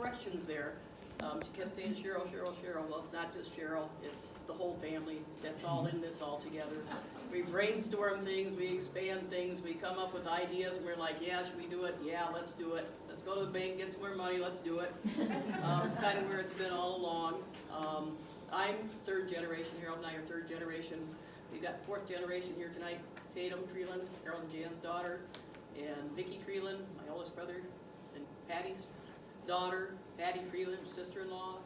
corrections there. She kept saying Cheryl, Cheryl, Cheryl. Well, it's not just Cheryl, it's the whole family that's all in this all together. We brainstorm things, we expand things, we come up with ideas, and we're like, yeah, should we do it? Yeah, let's do it. Let's go to the bank, get some more money, let's do it. It's kind of where it's been all along. I'm third generation, Harold and I are third generation. We've got fourth generation here tonight, Tatum Treland, Harold and Jan's daughter, and Vicki Treland, my oldest brother, and Patty's daughter, Patty Treland, sister-in-law,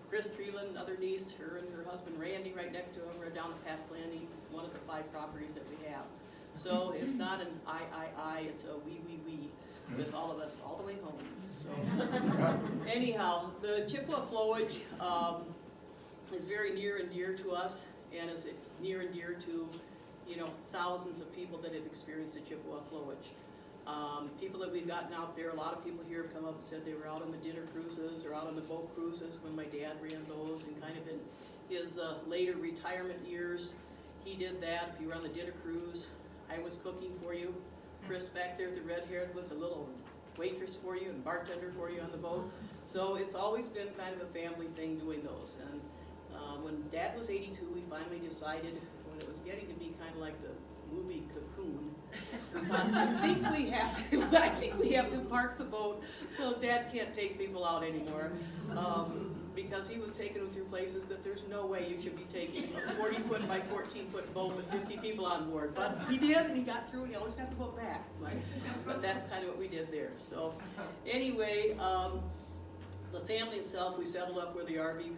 Chris Treland, another niece, her and her husband Randy right next to him. We're down at Pat's Landing, one of the 5 properties that we have. So it's not an I, it's a we, with all of us all the way home. So anyhow, the Chippewa Flowage is very near and dear to us, and it's near and dear to, you know, thousands of people that have experienced the Chippewa Flowage. People that we've gotten out there, a lot of people here have come up and said they were out on the dinner cruises or out on the boat cruises when my dad ran those, and kind of in his later retirement years, he did that. If you were on the dinner cruise, I was cooking for you. Chris back there, the red-haired, was a little waitress for you and bartender for you on the boat. So it's always been kind of a family thing doing those. And when Dad was 82, we finally decided, when it was getting to be kind of like the movie Cocoon, I think we have to park the boat so Dad can't take people out anymore, because he was taking them through places that there's no way you should be taking a 40-foot by 14-foot boat with 50 people on board. But he did, and he got through, and he always got the boat back. But that's kind of what we did there. So anyway, the family itself, we settled up where the RV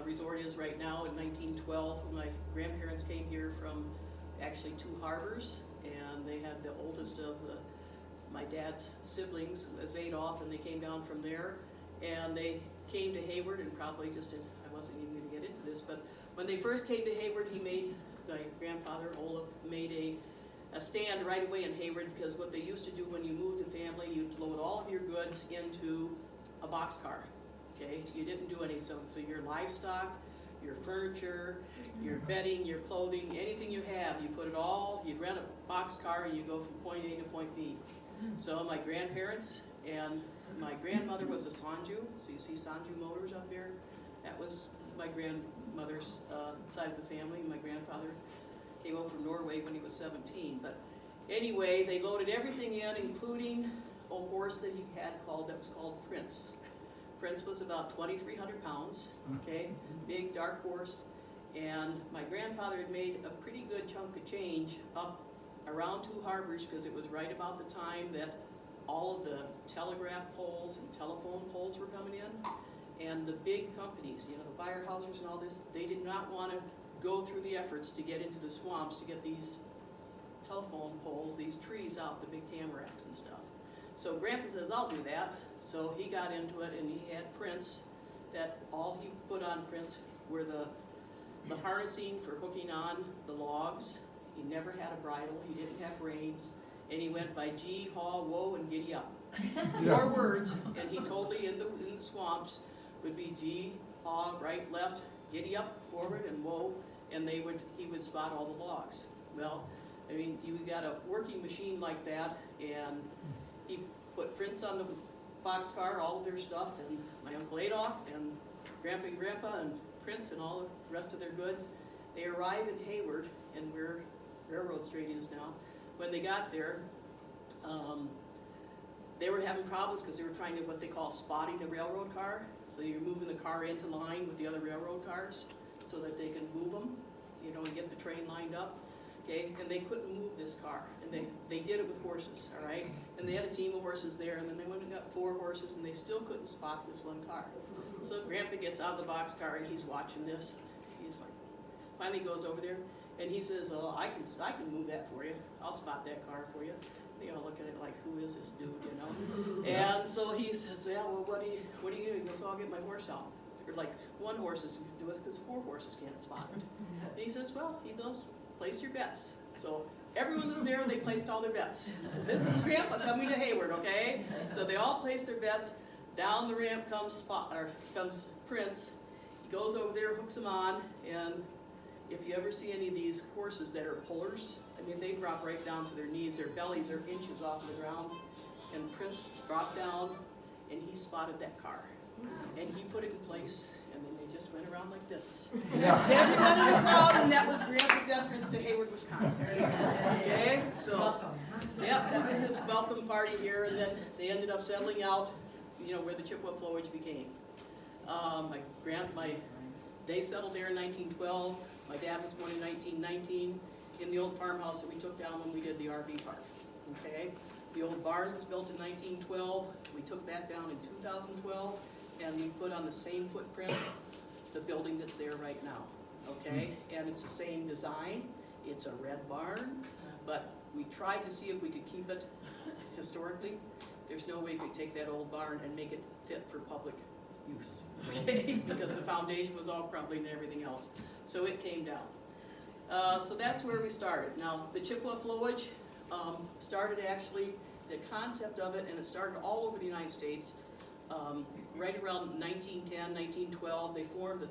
resort is right now in 1912. My grandparents came here from actually 2 harbors, and they had the oldest of my dad's siblings was Adolph, and they came down from there, and they came to Hayward, and probably just I wasn't even going to get into this, but when they first came to Hayward, my grandfather Olaf made a stand right away in Hayward, because what they used to do when you moved a family, you'd load all of your goods into a boxcar. Okay, you didn't do any, so your livestock, your furniture, your bedding, your clothing, anything you have, you put it all, you'd rent a boxcar and you go from point A to point B. So my grandparents and my grandmother was a Sanju, so you see Sanju Motors up there. That was my grandmother's side of the family. My grandfather came over from Norway when he was 17. But anyway, they loaded everything in, including a horse that he had that was called Prince. Prince was about 2,300 pounds, okay, big dark horse, and my grandfather had made a pretty good chunk of change up around 2 harbors, because it was right about the time that all of the telegraph poles and telephone poles were coming in, and the big companies, you know, the Firehouses and all this, they did not want to go through the efforts to get into the swamps to get these telephone poles, these trees out, the big tamaracks and stuff. So Grandpa says, I'll do that. So he got into it, and he had Prince, that all he put on Prince were the harnessing for hooking on the logs. He never had a bridle, he didn't have reins, and he went by gee, haw, whoa, and giddy up. 4 words, and he totally in the swamps would be gee, haw, right, left, giddy up, forward, and whoa, and he would spot all the logs. Well, I mean, you got a working machine like that, and he put Prince on the boxcar, all of their stuff, and my Uncle Adolph, and Grandpa, and Prince, and all the rest of their goods. They arrived in Hayward, and where Railroad Street is now. When they got there, they were having problems because they were trying to what they call spotting a railroad car. So you're moving the car into line with the other railroad cars so that they can move them, you know, and get the train lined up. Okay, and they couldn't move this car, and they did it with horses, all right? And they had a team of horses there, and then they went and got 4 horses, and they still couldn't spot this one car. So Grandpa gets out of the boxcar, and he's watching this. He's like, finally goes over there, and he says, oh, I can move that for you. I'll spot that car for you. They all look at it like, who is this dude, you know? And so he says, yeah, well, what do you do? He goes, I'll get my horse out. Or like 1 horse is can do it because 4 horses can't spot it. And he says, well, he goes, place your bets. So everyone that's there, they placed all their bets. So this is Grandpa coming to Hayward, okay? So they all placed their bets. Down the ramp comes Prince. He goes over there, hooks them on, and if you ever see any of these horses that are pullers, I mean, they drop right down to their knees. Their bellies are inches off of the ground. And Prince dropped down, and he spotted that car. And he put it in place, and then they just went around like this. Yeah. To everyone in the crowd, and that was Grandpa's entrance to Hayward, Wisconsin. Okay, so, yeah, that was his welcome party here, and then they ended up settling out, where the Chippewa Flowage became. They settled there in 1912. My dad was born in 1919 in the old farmhouse that we took down when we did the RV park. Okay, the old barn was built in 1912. We took that down in 2012, and we put on the same footprint the building that's there right now. Okay, and it's the same design. It's a red barn, but we tried to see if we could keep it historically. There's no way we could take that old barn and make it fit for public use, okay? Because the foundation was all crumbling and everything else. So it came down. So that's where we started. Now, the Chippewa Flowage started actually, the concept of it, and it started all over the United States. Right around 1910, 1912, they formed the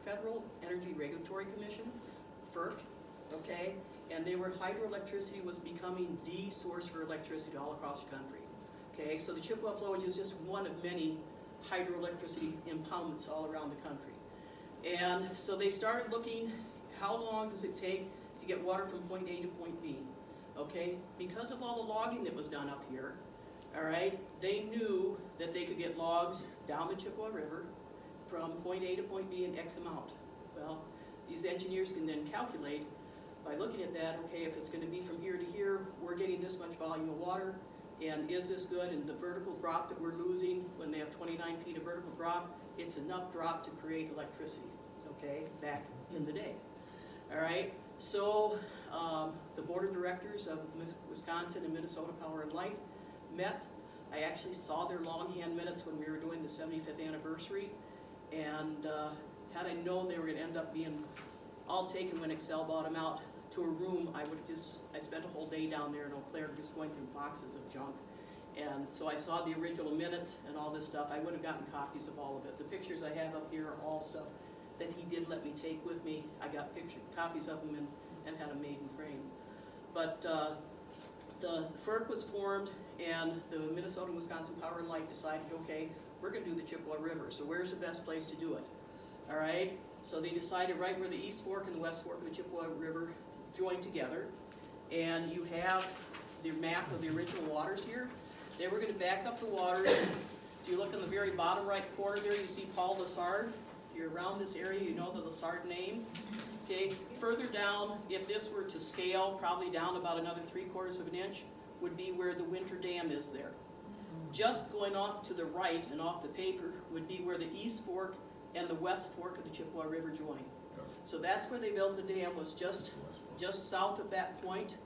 Federal Energy Regulatory Commission, FERC, okay? And hydroelectricity was becoming the source for electricity all across the country. Okay, so the Chippewa Flowage is just one of many hydroelectricity impoundments all around the country. And so they started looking, how long does it take to get water from point A to point B? Okay, because of all the logging that was done up here, all right, they knew that they could get logs down the Chippewa River from point A to point B in X amount. Well, these engineers can then calculate by looking at that, okay, if it's going to be from here to here, we're getting this much volume of water, and is this good? And the vertical drop that we're losing when they have 29 feet of vertical drop, it's enough drop to create electricity, okay, back in the day. All right, so the board of directors of Wisconsin and Minnesota Power and Light met. I actually saw their longhand minutes when we were doing the 75th anniversary, and had I known they were going to end up being all taken when Excel bought them out to a room, I spent a whole day down there in Eau Claire just going through boxes of junk. And so I saw the original minutes and all this stuff. I would have gotten copies of all of it. The pictures I have up here are all stuff that he did let me take with me. I got copies of them and had them made in frame. But the FERC was formed, and the Minnesota and Wisconsin Power and Light decided, okay, we're going to do the Chippewa River, so where's the best place to do it? All right, so they decided right where the East Fork and the West Fork of the Chippewa River joined together, and you have the map of the original waters here. They were going to back up the waters. If you look in the very bottom right corner there, you see Paul Lessard. If you're around this area, you know the Lessard name. Okay, further down, if this were to scale, probably down about another 3/4 of an inch, would be where the Winter Dam is there. Just going off to the right and off the paper would be where the East Fork and the West Fork of the Chippewa River join. So that's where they built the dam, was just south of that point.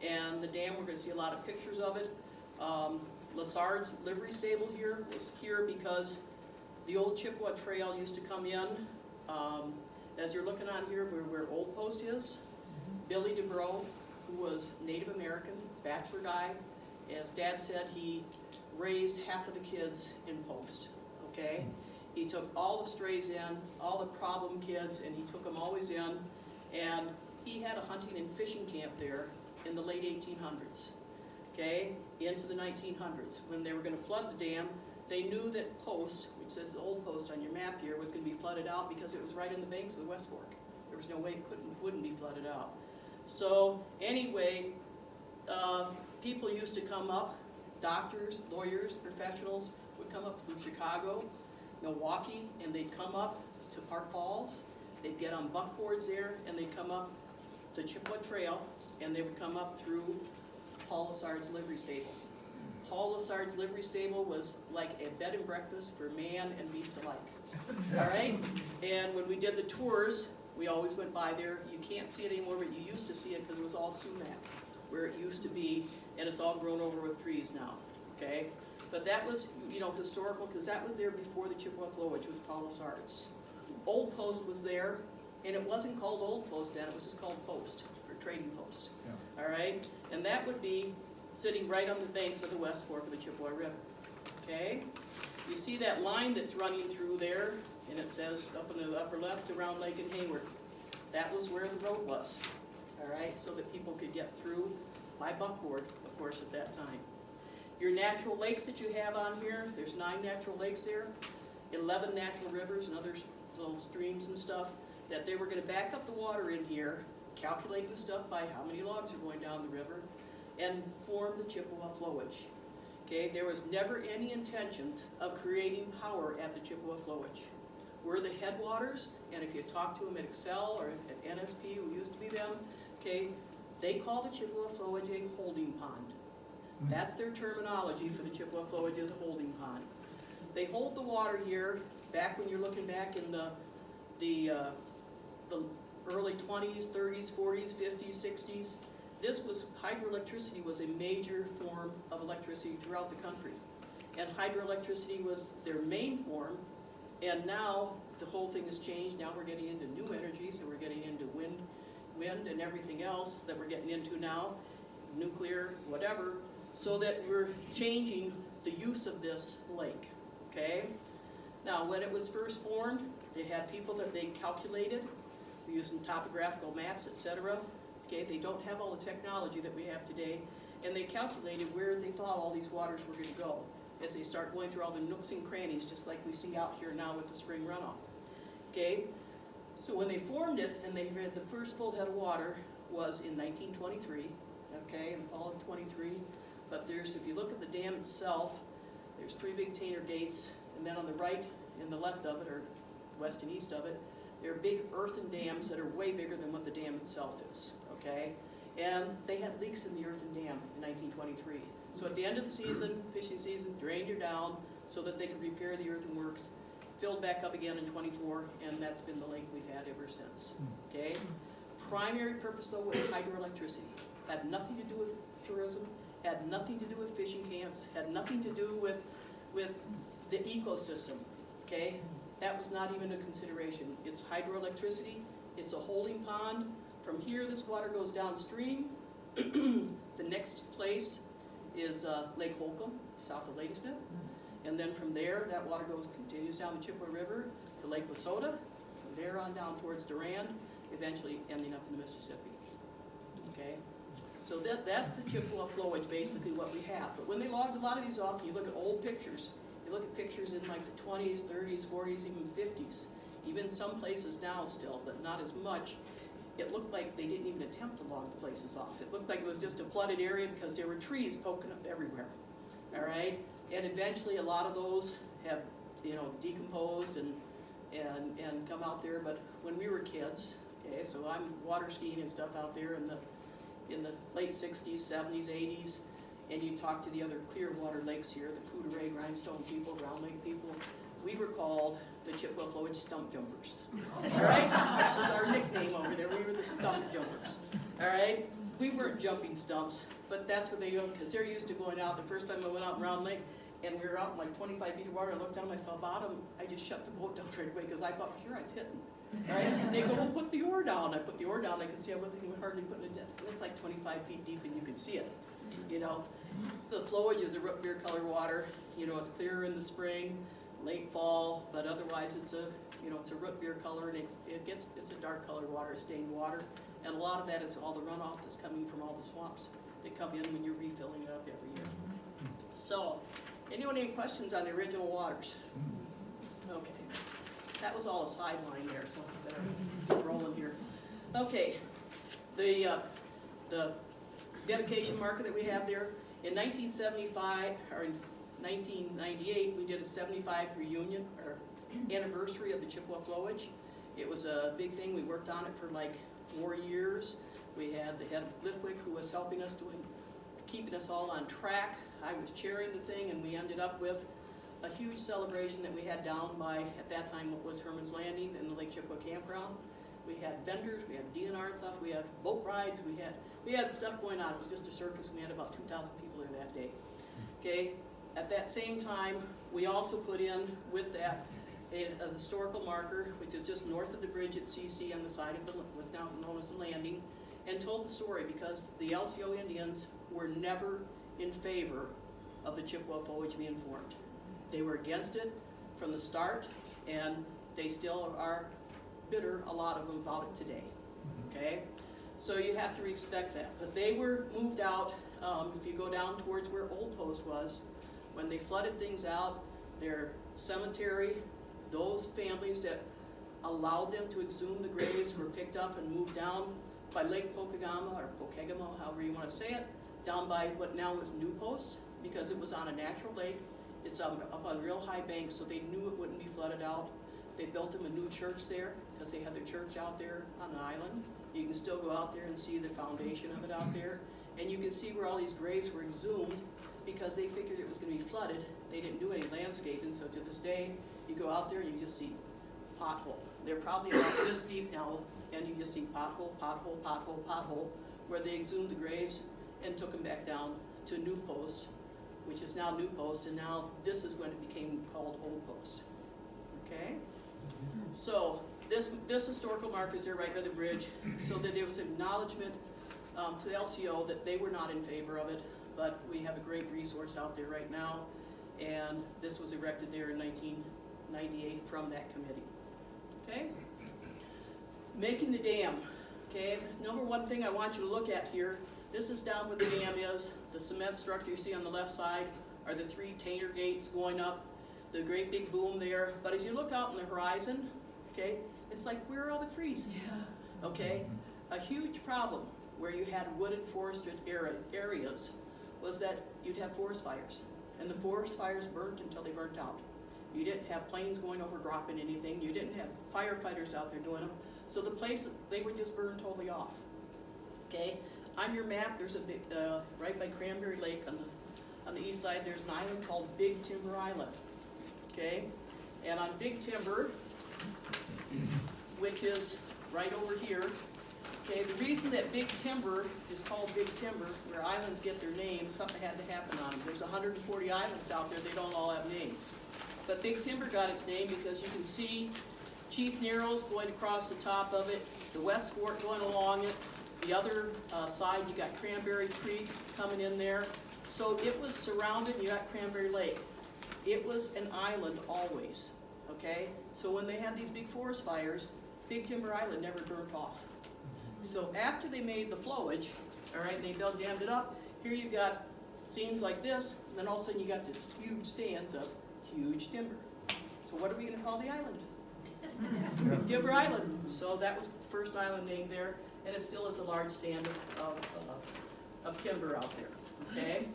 And the dam, we're going to see a lot of pictures of it. Lessard's livery stable here was here because the old Chippewa Trail used to come in. As you're looking on here, where Old Post is, Billy DeBrow, who was Native American, bachelor guy, as Dad said, he raised half of the kids in Post, okay? He took all the strays in, all the problem kids, and he took them always in, and he had a hunting and fishing camp there in the late 1800s, okay, into the 1900s. When they were going to flood the dam, they knew that Post, which says the Old Post on your map here, was going to be flooded out because it was right in the banks of the West Fork. There was no way it wouldn't be flooded out. So anyway, people used to come up, doctors, lawyers, professionals would come up from Chicago, Milwaukee, and they'd come up to Park Falls. They'd get on buckboards there, and they'd come up the Chippewa Trail, and they would come up through Paul Lessard's livery stable. Paul Lessard's livery stable was like a bed and breakfast for man and beast alike. All right? And when we did the tours, we always went by there. You can't see it anymore, but you used to see it because it was all sumac, where it used to be, and it's all grown over with trees now. Okay? But that was, historical, because that was there before the Chippewa Flowage was Paul Lessard's. Old Post was there, and it wasn't called Old Post then, it was just called Post, or Trading Post. Yeah. All right? And that would be sitting right on the banks of the West Fork of the Chippewa River. Okay? You see that line that's running through there, and it says up in the upper left around Lake and Hayward. That was where the road was. All right? So that people could get through by buckboard, of course, at that time. Your natural lakes that you have on here, there's 9 natural lakes there, 11 natural rivers and other little streams and stuff, that they were going to back up the water in here, calculating the stuff by how many logs are going down the river, and form the Chippewa Flowage. Okay, there was never any intention of creating power at the Chippewa Flowage. We're the headwaters, and if you talk to them at Excel or at NSP, who used to be them, okay, they call the Chippewa Flowage a holding pond. That's their terminology for the Chippewa Flowage, is a holding pond. They hold the water here, back when you're looking back in the early 20s, 30s, 40s, 50s, 60s. Hydroelectricity was a major form of electricity throughout the country. And hydroelectricity was their main form, and now the whole thing has changed. Now we're getting into new energies, and we're getting into wind and everything else that we're getting into now, nuclear, whatever, so that we're changing the use of this lake, okay? Now, when it was first formed, they had people that they calculated, using topographical maps, etc. Okay, they don't have all the technology that we have today, and they calculated where they thought all these waters were going to go as they start going through all the nooks and crannies, just like we see out here now with the spring runoff. Okay, so when they formed it, and they had the first full head of water was in 1923, okay, in the fall of 23. But there's, if you look at the dam itself, there's 3 big Tainer gates, and then on the right and the left of it, or west and east of it, there are big earthen dams that are way bigger than what the dam itself is, okay? And they had leaks in the earthen dam in 1923. So at the end of the season, fishing season, drained her down so that they could repair the earthenworks, filled back up again in 24, and that's been the lake we've had ever since, okay? Primary purpose, though, was hydroelectricity. Had nothing to do with tourism, had nothing to do with fishing camps, had nothing to do with the ecosystem, okay? That was not even a consideration. It's hydroelectricity, it's a holding pond. From here, this water goes downstream. The next place is Lake Holcomb, south of Ladysmith. And then from there, that water continues down the Chippewa River to Lake Wissota, from there on down towards Durand, eventually ending up in the Mississippi, okay? So that's the Chippewa Flowage, basically what we have. But when they logged a lot of these off, you look at old pictures, you look at pictures in like the 20s, 30s, 40s, even 50s, even some places now still, but not as much. It looked like they didn't even attempt to log the places off. It looked like it was just a flooded area because there were trees poking up everywhere, all right? And eventually a lot of those have, decomposed and come out there. But when we were kids, okay, so I'm water skiing and stuff out there in the late 60s, 70s, 80s, and you talk to the other clear water lakes here, the Cooteray, Grindstone people, Round Lake people, we were called the Chippewa Flowage Stump Jumpers. All right? That was our nickname over there. We were the Stump Jumpers. All right? We weren't jumping stumps, but that's what they do, because they're used to going out. The first time I went out in Round Lake, and we were out in like 25 feet of water, I looked down, I saw bottom, I just shut the boat down right away, because I thought for sure I was hitting. Right? And they go, well, put the oar down. I put the oar down, I could see I wasn't even hardly putting it down. It's like 25 feet deep, and you could see it. The flowage is a root beer color water. It's clearer in the spring, late fall, but otherwise it's a root beer color, and it's a dark colored water, stained water, and a lot of that is all the runoff that's coming from all the swamps that come in when you're refilling it up every year. So, anyone any questions on the original waters? Okay, that was all a sideline there, so I better get rolling here. Okay, the dedication marker that we have there, in 1975, or in 1998, we did a 75 reunion, or anniversary of the Chippewa Flowage. It was a big thing. We worked on it for like 4 years. We had the head of Lithwick who was helping us, keeping us all on track. I was chairing the thing, and we ended up with a huge celebration that we had down by, at that time, what was Herman's Landing in the Lake Chippewa campground. We had vendors, we had DNR stuff, we had boat rides, we had stuff going on. It was just a circus. We had about 2,000 people there that day. Okay. At that same time, we also put in with that a historical marker, which is just north of the bridge at CC on the side of what's now known as the landing, and told the story, because the LCO Indians were never in favor of the Chippewa Flowage being formed. They were against it from the start, and they still are bitter, a lot of them, about it today. Okay? So you have to respect that. But they were moved out if you go down towards where Old Post was, when they flooded things out, their cemetery, those families that allowed them to exhume the graves were picked up and moved down by Lake Pokegama, or Pokegama, however you want to say it, down by what now is New Post, because it was on a natural lake. It's up on real high banks, so they knew it wouldn't be flooded out. They built them a new church there, because they had their church out there on an island. You can still go out there and see the foundation of it out there. And you can see where all these graves were exhumed, because they figured it was going to be flooded. They didn't do any landscaping, so to this day, you go out there and you just see pothole. They're probably about this deep now, and you just see pothole, pothole, pothole, pothole, where they exhumed the graves and took them back down to New Post, which is now New Post, and now this is when it became called Old Post. Okay? So this historical marker is there right by the bridge, so that there was acknowledgement to the LCO that they were not in favor of it, but we have a great resource out there right now, and this was erected there in 1998 from that committee. Okay? Making the dam. Okay, number one thing I want you to look at here, this is down where the dam is. The cement structure you see on the left side are the 3 Tainer gates going up, the great big boom there. But as you look out on the horizon, okay, it's like, where are all the trees? Yeah. Okay, a huge problem where you had wooded forested areas was that you'd have forest fires. And the forest fires burnt until they burnt out. You didn't have planes going over dropping anything. You didn't have firefighters out there doing them. So the place, they would just burn totally off. Okay, on your map, there's a big, right by Cranberry Lake on the east side, there's an island called Big Timber Island. Okay, and on Big Timber, which is right over here, okay, the reason that Big Timber is called Big Timber, where islands get their names, something had to happen on them. There's 140 islands out there, they don't all have names. But Big Timber got its name because you can see Chief Narrows going across the top of it, the West Fork going along it, the other side you got Cranberry Creek coming in there. So it was surrounded, you got Cranberry Lake. It was an island always, okay? So when they had these big forest fires, Big Timber Island never burnt off. So after they made the flowage, all right, and they dammed it up, here you got scenes like this, and then all of a sudden you got this huge stands of huge timber. So what are we gonna call the island? Big Timber Island. So that was the first island name there, and it still is a large stand of timber out there, okay?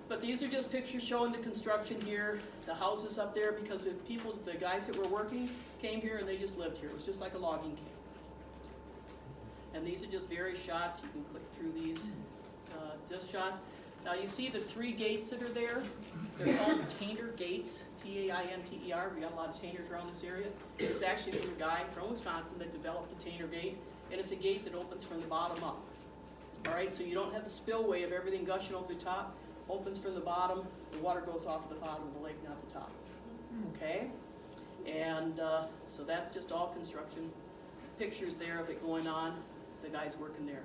But these are just pictures showing the construction here, the houses up there, because the guys that were working came here and they just lived here. It was just like a logging camp. And these are just various shots. You can click through these, just shots. Now you see the 3 gates that are there. They're called Tainer gates, T-A-I-N-T-E-R. We got a lot of Tainers around this area. It's actually from a guy from Wisconsin that developed the Tainer gate, and it's a gate that opens from the bottom up. All right, so you don't have the spillway of everything gushing over the top. Opens from the bottom. The water goes off at the bottom of the lake, not the top. Okay, and so that's just all construction pictures there of it going on. The guys working there.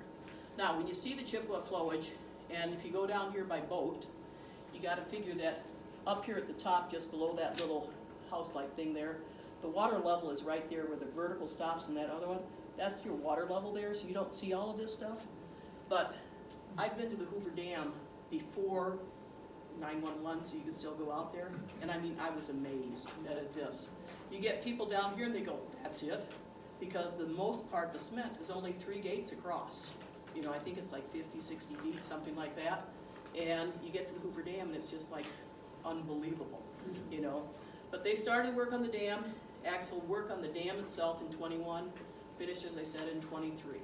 Now, when you see the Chippewa Flowage, and if you go down here by boat, you got to figure that up here at the top, just below that little house-like thing there, the water level is right there where the vertical stops and that other one. That's your water level there, so you don't see all of this stuff. But I've been to the Hoover Dam before 911, so you can still go out there. And I mean, I was amazed at this. You get people down here and they go, that's it? Because the most part, the cement is only 3 gates across. You know, I think it's like 50, 60 feet, something like that. And you get to the Hoover Dam and it's just like unbelievable, you know. But they started work on the dam, actual work on the dam itself in 21, finished, as I said, in 23.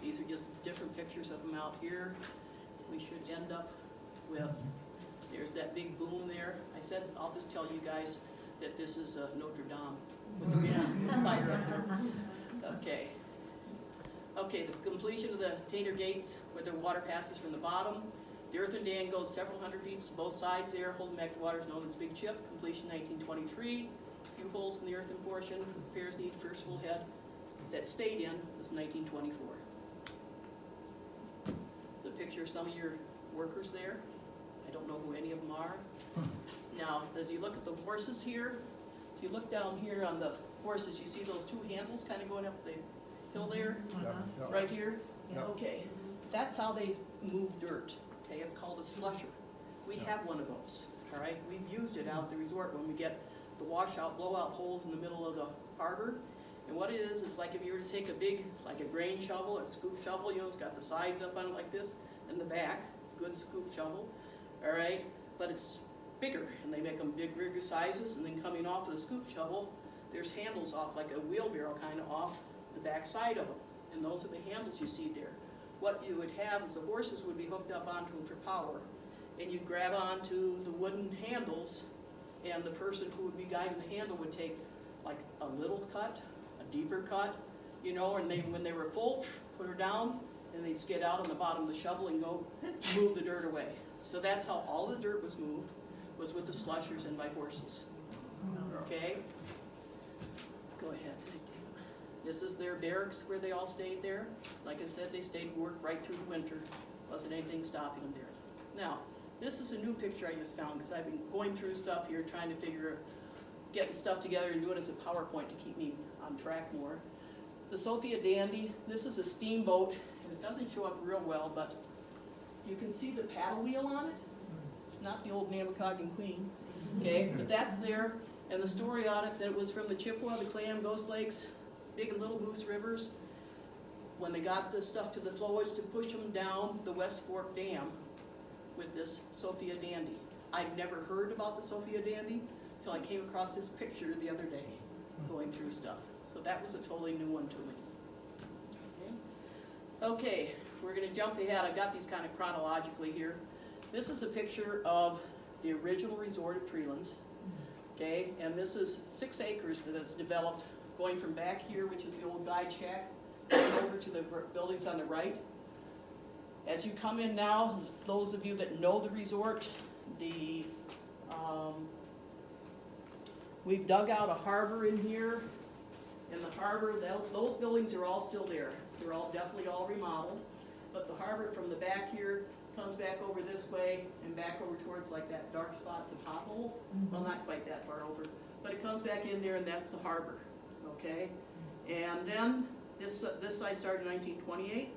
These are just different pictures of them out here. We should end up with, there's that big boom there. I said, I'll just tell you guys that this is Notre Dame with the big fire up there. Okay. Okay, the completion of the Tainer gates where the water passes from the bottom. The earthen dam goes several hundred feet to both sides there, holding back the water is known as Big Chip. Completion 1923. A few holes in the earthen portion. Repairs need first full head. That stayed in was 1924. The picture of some of your workers there. I don't know who any of them are. Now, as you look at the horses here, if you look down here on the horses, you see those 2 handles kind of going up the hill there, Yeah. right here? Yeah. Okay. that's how they move dirt, okay? It's called a slusher. We have one of those, all right? We've used it out at the resort when we get the washout, blowout holes in the middle of the harbor. And what it is, it's like if you were to take a big, like a grain shovel, a scoop shovel, you know, it's got the sides up on it like this, and the back, good scoop shovel, all right? But it's bigger, and they make them bigger sizes, and then coming off of the scoop shovel, there's handles off, like a wheelbarrow kind of off the back side of them. And those are the handles you see there. What you would have is the horses would be hooked up onto them for power, and you'd grab onto the wooden handles, and the person who would be guiding the handle would take like a little cut, a deeper cut, you know, and they, when they were full, put her down, and they'd skid out on the bottom of the shovel and go move the dirt away. So that's how all the dirt was moved, was with the slushers and by horses. Okay? Go ahead. This is their barracks where they all stayed there. Like I said, they stayed worked right through the winter. Wasn't anything stopping them there. Now, this is a new picture I just found because I've been going through stuff here trying to getting stuff together and doing it as a PowerPoint to keep me on track more. The Sophia Dandy, this is a steamboat, and it doesn't show up real well, but you can see the paddle wheel on it. It's not the old Namakogan Queen, okay? But that's there, and the story on it, that it was from the Chippewa, the Clam, Ghost Lakes, Big and Little Moose Rivers, when they got the stuff to the flowage to push them down the West Fork Dam with this Sophia Dandy. I'd never heard about the Sophia Dandy until I came across this picture the other day, going through stuff. So that was a totally new one to me. Okay, we're gonna jump ahead. I've got these kind of chronologically here. This is a picture of the original resort at Treland, okay? And this is 6 acres that's developed going from back here, which is the old guide shack, over to the buildings on the right. As you come in now, those of you that know the resort, we've dug out a harbor in here. In the harbor, those buildings are all still there. They're all definitely all remodeled. But the harbor from the back here comes back over this way and back over towards like that dark spot, it's a pothole. Well, not quite that far over, but it comes back in there and that's the harbor, okay? And then this side started in 1928.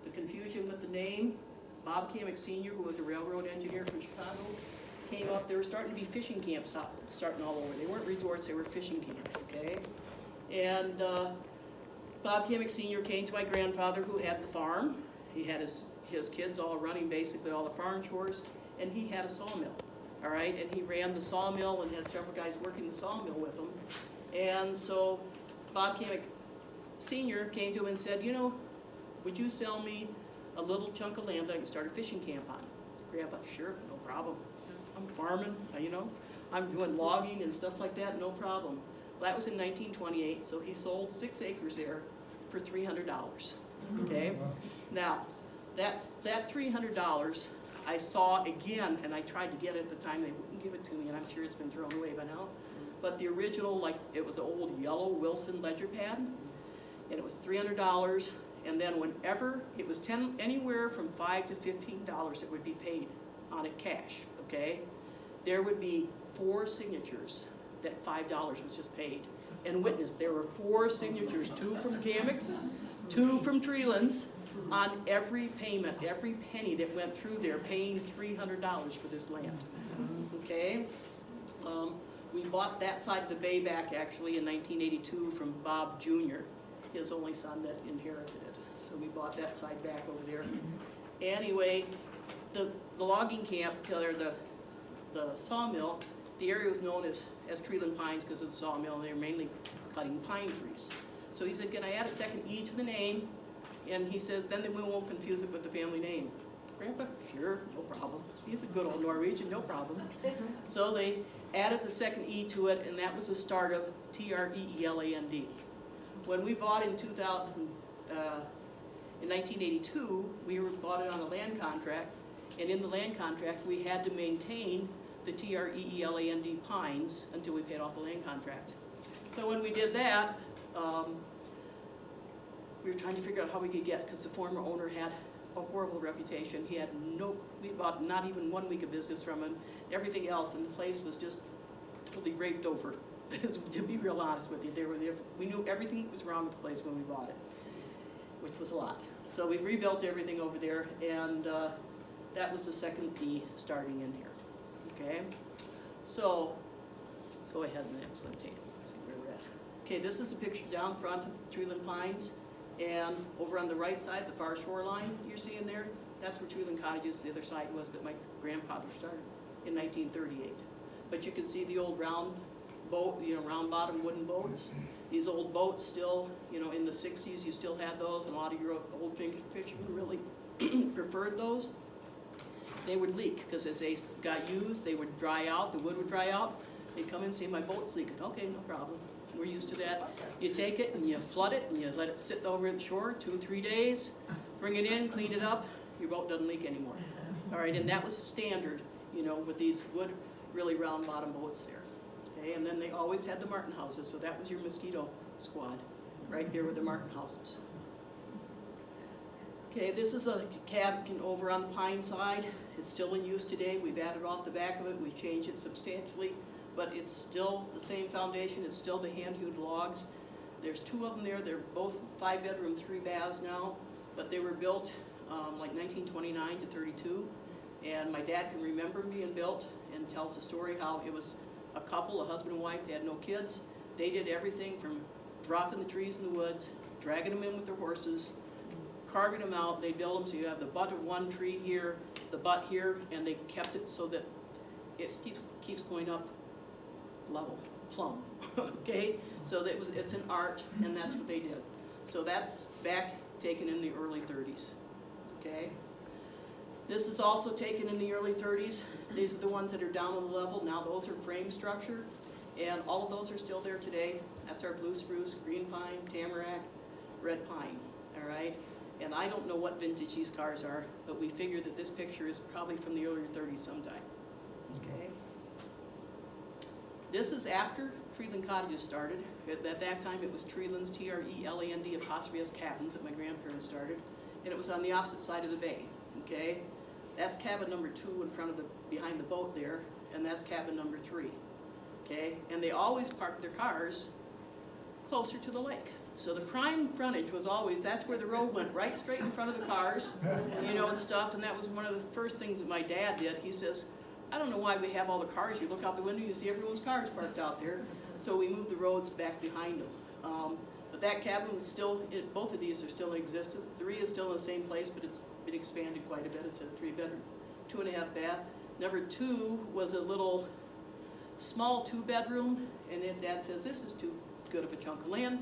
The confusion with the name, Bob Kamick Sr., who was a railroad engineer from Chicago, came up. There were starting to be fishing camps starting all over. They weren't resorts, they were fishing camps, okay? And Bob Kamick Sr. came to my grandfather who had the farm. He had his kids all running basically all the farm chores, and he had a sawmill, all right? And he ran the sawmill and had several guys working the sawmill with him. And so Bob Kamick Sr. came to him and said, you know, would you sell me a little chunk of land that I can start a fishing camp on? Grandpa, sure, no problem. I'm farming, you know, I'm doing logging and stuff like that, no problem. Well, that was in 1928, so he sold 6 acres there for $300, okay? Now, that $300 I saw again, and I tried to get it at the time, they wouldn't give it to me, and I'm sure it's been thrown away by now. But the original, like, it was an old yellow Wilson ledger pad, and it was $300, and then whenever, it was anywhere from $5 to $15 that would be paid on it cash, okay? There would be 4 signatures that $5 was just paid. And witness, there were 4 signatures, 2 from Kamick's, 2 from Treland's, on every payment, every penny that went through there, paying $300 for this land, okay? We bought that side of the bay back actually in 1982 from Bob Jr., his only son that inherited it. So we bought that side back over there. Anyway, the logging camp, or the sawmill, the area was known as Treland Pines because of the sawmill, and they were mainly cutting pine trees. So he said, can I add a second E to the name? And he says, then we won't confuse it with the family name. Grandpa, sure, no problem. He's a good old Norwegian, no problem. So they added the second E to it, and that was the start of Treland. When we bought in 1982, we bought it on a land contract, and in the land contract, we had to maintain the Treland pines until we paid off the land contract. So when we did that, we were trying to figure out how we could get, because the former owner had a horrible reputation. He had we bought not even 1 week of business from him, everything else, and the place was just totally raped over. To be real honest with you, we knew everything was wrong with the place when we bought it, which was a lot. So we've rebuilt everything over there, and that was the second D starting in here, okay? So, go ahead and the next one, Tate. See where we're at. Okay, this is a picture down front of Treland Pines, and over on the right side, the far shoreline you're seeing there, that's where Treland Cottages, the other side was that my grandfather started in 1938. But you can see the old round boat, round bottom wooden boats. These old boats still, in the 60s, you still had those, and a lot of your old fishermen really preferred those. They would leak, because as they got used, they would dry out, the wood would dry out. They'd come in and say, my boat's leaking. Okay, no problem. We're used to that. You take it and you flood it and you let it sit over at the shore 2-3 days, bring it in, clean it up, your boat doesn't leak anymore. All right, and that was standard, with these wood, really round bottom boats there. Okay, and then they always had the Martin houses, so that was your mosquito squad, right there with the Martin houses. Okay, this is a cabin over on the Pine side. It's still in use today. We've added off the back of it. We've changed it substantially, but it's still the same foundation. It's still the hand-hewed logs. There's 2 of them there. They're both 5-bedroom, 3 baths now, but they were built like 1929 to 32. And my dad can remember them being built and tells the story how it was a couple, a husband and wife. They had no kids. They did everything from dropping the trees in the woods, dragging them in with their horses, carving them out. They build them so you have the butt of one tree here, the butt here, and they kept it so that it keeps going up level, plumb. Okay, so it's an art, and that's what they did. So that's back taken in the early 30s. Okay, this is also taken in the early 30s. These are the ones that are down on the level. Now those are frame structure, and all of those are still there today. That's our blue spruce, green pine, tamarack, red pine. All right. And I don't know what vintage these cars are, but we figure that this picture is probably from the earlier 30s sometime. Okay. This is after Treland Cottages started. At that time it was Treland's, Treland'' cabins that my grandparents started, and it was on the opposite side of the bay. Okay. That's cabin number 2 in front of behind the boat there, and that's cabin number 3. Okay. And they always parked their cars closer to the lake. So the prime frontage was always, that's where the road went, right straight in front of the cars, and stuff, and that was one of the first things that my dad did. He says, I don't know why we have all the cars. You look out the window, you see everyone's cars parked out there. So we moved the roads back behind them. But that cabin was still, both of these are still in existence. 3 is still in the same place, but it's been expanded quite a bit. It's a 3-bedroom, 2.5 bath. Number 2 was a little small 2-bedroom, and Dad says, this is too good of a chunk of land.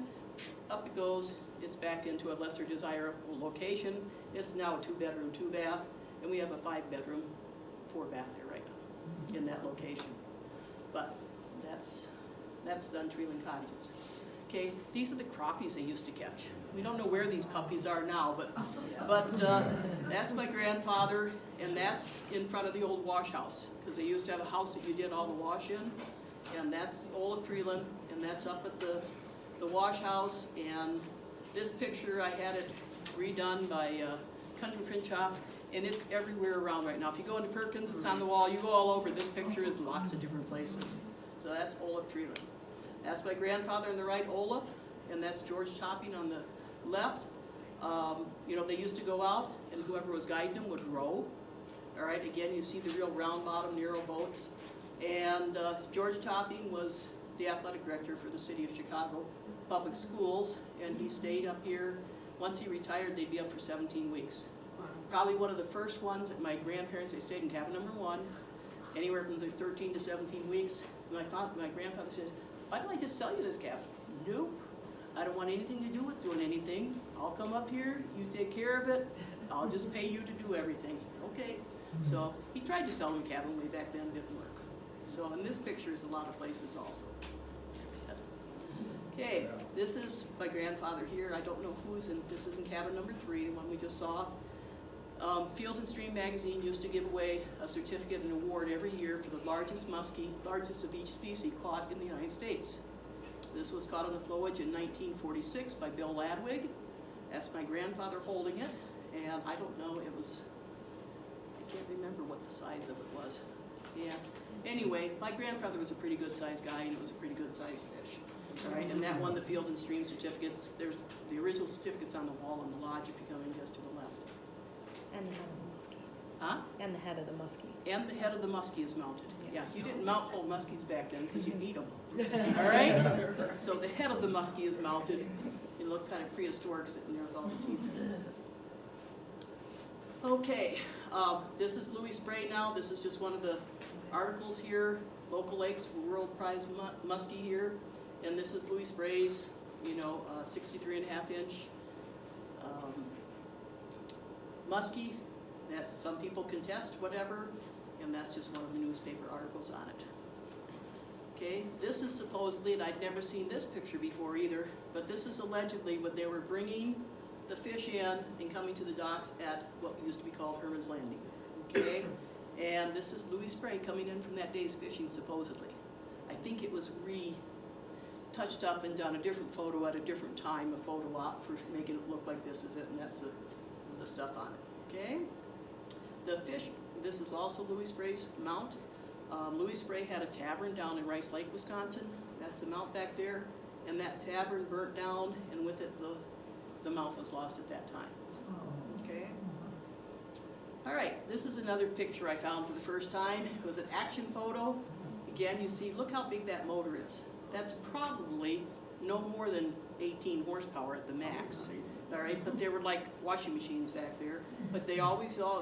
Up it goes, it's back into a lesser desirable location. It's now a 2-bedroom, 2-bath, and we have a 5-bedroom, 4-bath there right now in that location. But that's done Treland Cottages. Okay, these are the crappies they used to catch. We don't know where these puppies are now, but that's my grandfather, and that's in front of the old wash house, because they used to have a house that you did all the wash in, and that's Olaf Treland, and that's up at the wash house. And this picture, I had it redone by Country Print Shop, and it's everywhere around right now. If you go into Perkins, it's on the wall. You go all over. This picture is lots of different places. So that's Olaf Treland. That's my grandfather on the right, Olaf, and that's George Topping on the left. They used to go out, and whoever was guiding them would row. All right, again, you see the real round bottom, narrow boats. And George Topping was the athletic director for the city of Chicago Public Schools, and he stayed up here. Once he retired, they'd be up for 17 weeks. Probably one of the first ones that my grandparents, they stayed in cabin number 1, anywhere from the 13 to 17 weeks. My grandfather said, why don't I just sell you this cabin? Nope, I don't want anything to do with doing anything. I'll come up here, you take care of it, I'll just pay you to do everything. Okay, so he tried to sell him a cabin way back then, didn't work. So in this picture is a lot of places also. Okay, this is my grandfather here. I don't know who's in, this is in cabin number 3, the one we just saw. Field and Stream magazine used to give away a certificate and award every year for the largest muskie, largest of each species caught in the United States. This was caught on the Flowage in 1946 by Bill Ladwig. That's my grandfather holding it, and I don't know, I can't remember what the size of it was. Yeah, anyway, my grandfather was a pretty good sized guy, and it was a pretty good sized fish. All right, and that won the Field and Stream certificates. There's the original certificates on the wall in the lodge if you come in just to the left. And the head of the muskie. Huh? And the head of the muskie. And the head of the muskie is mounted. Yeah, you didn't mount whole muskies back then because you need them. All right? So the head of the muskie is mounted. It looked kind of prehistoric sitting there with all the teeth. Okay, this is Louis Spray now. This is just one of the articles here. Local lakes for World Prize Muskie here. And this is Louis Spray's, 63.5-inch muskie that some people contest, whatever. And that's just one of the newspaper articles on it. Okay, this is supposedly, and I'd never seen this picture before either, but this is allegedly when they were bringing the fish in and coming to the docks at what used to be called Herman's Landing. Okay, and this is Louis Spray coming in from that day's fishing supposedly. I think it was touched up and done a different photo at a different time, a photo op for making it look like this is it, and that's the stuff on it. Okay, the fish. This is also Louis Spray's mount. Louis Spray had a tavern down in Rice Lake, Wisconsin. That's the mount back there. And that tavern burnt down, and with it, the mount was lost at that time. Okay? All right, this is another picture I found for the first time. It was an action photo. Again, you see, look how big that motor is. That's probably no more than 18 horsepower at the max. All right, but they were like washing machines back there. But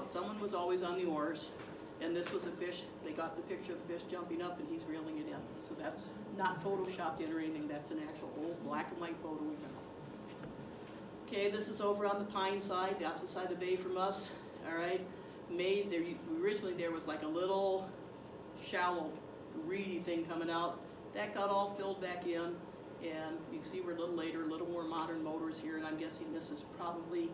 someone was always on the oars, and this was a fish. They got the picture of the fish jumping up, and he's reeling it in. So that's not photoshopped in or anything. That's an actual old black and white photo we found. Okay, this is over on the Pine side, the opposite side of the bay from us. All right, originally there was like a little shallow, reedy thing coming out. That got all filled back in. And you can see we're a little later, a little more modern motors here, and I'm guessing this is probably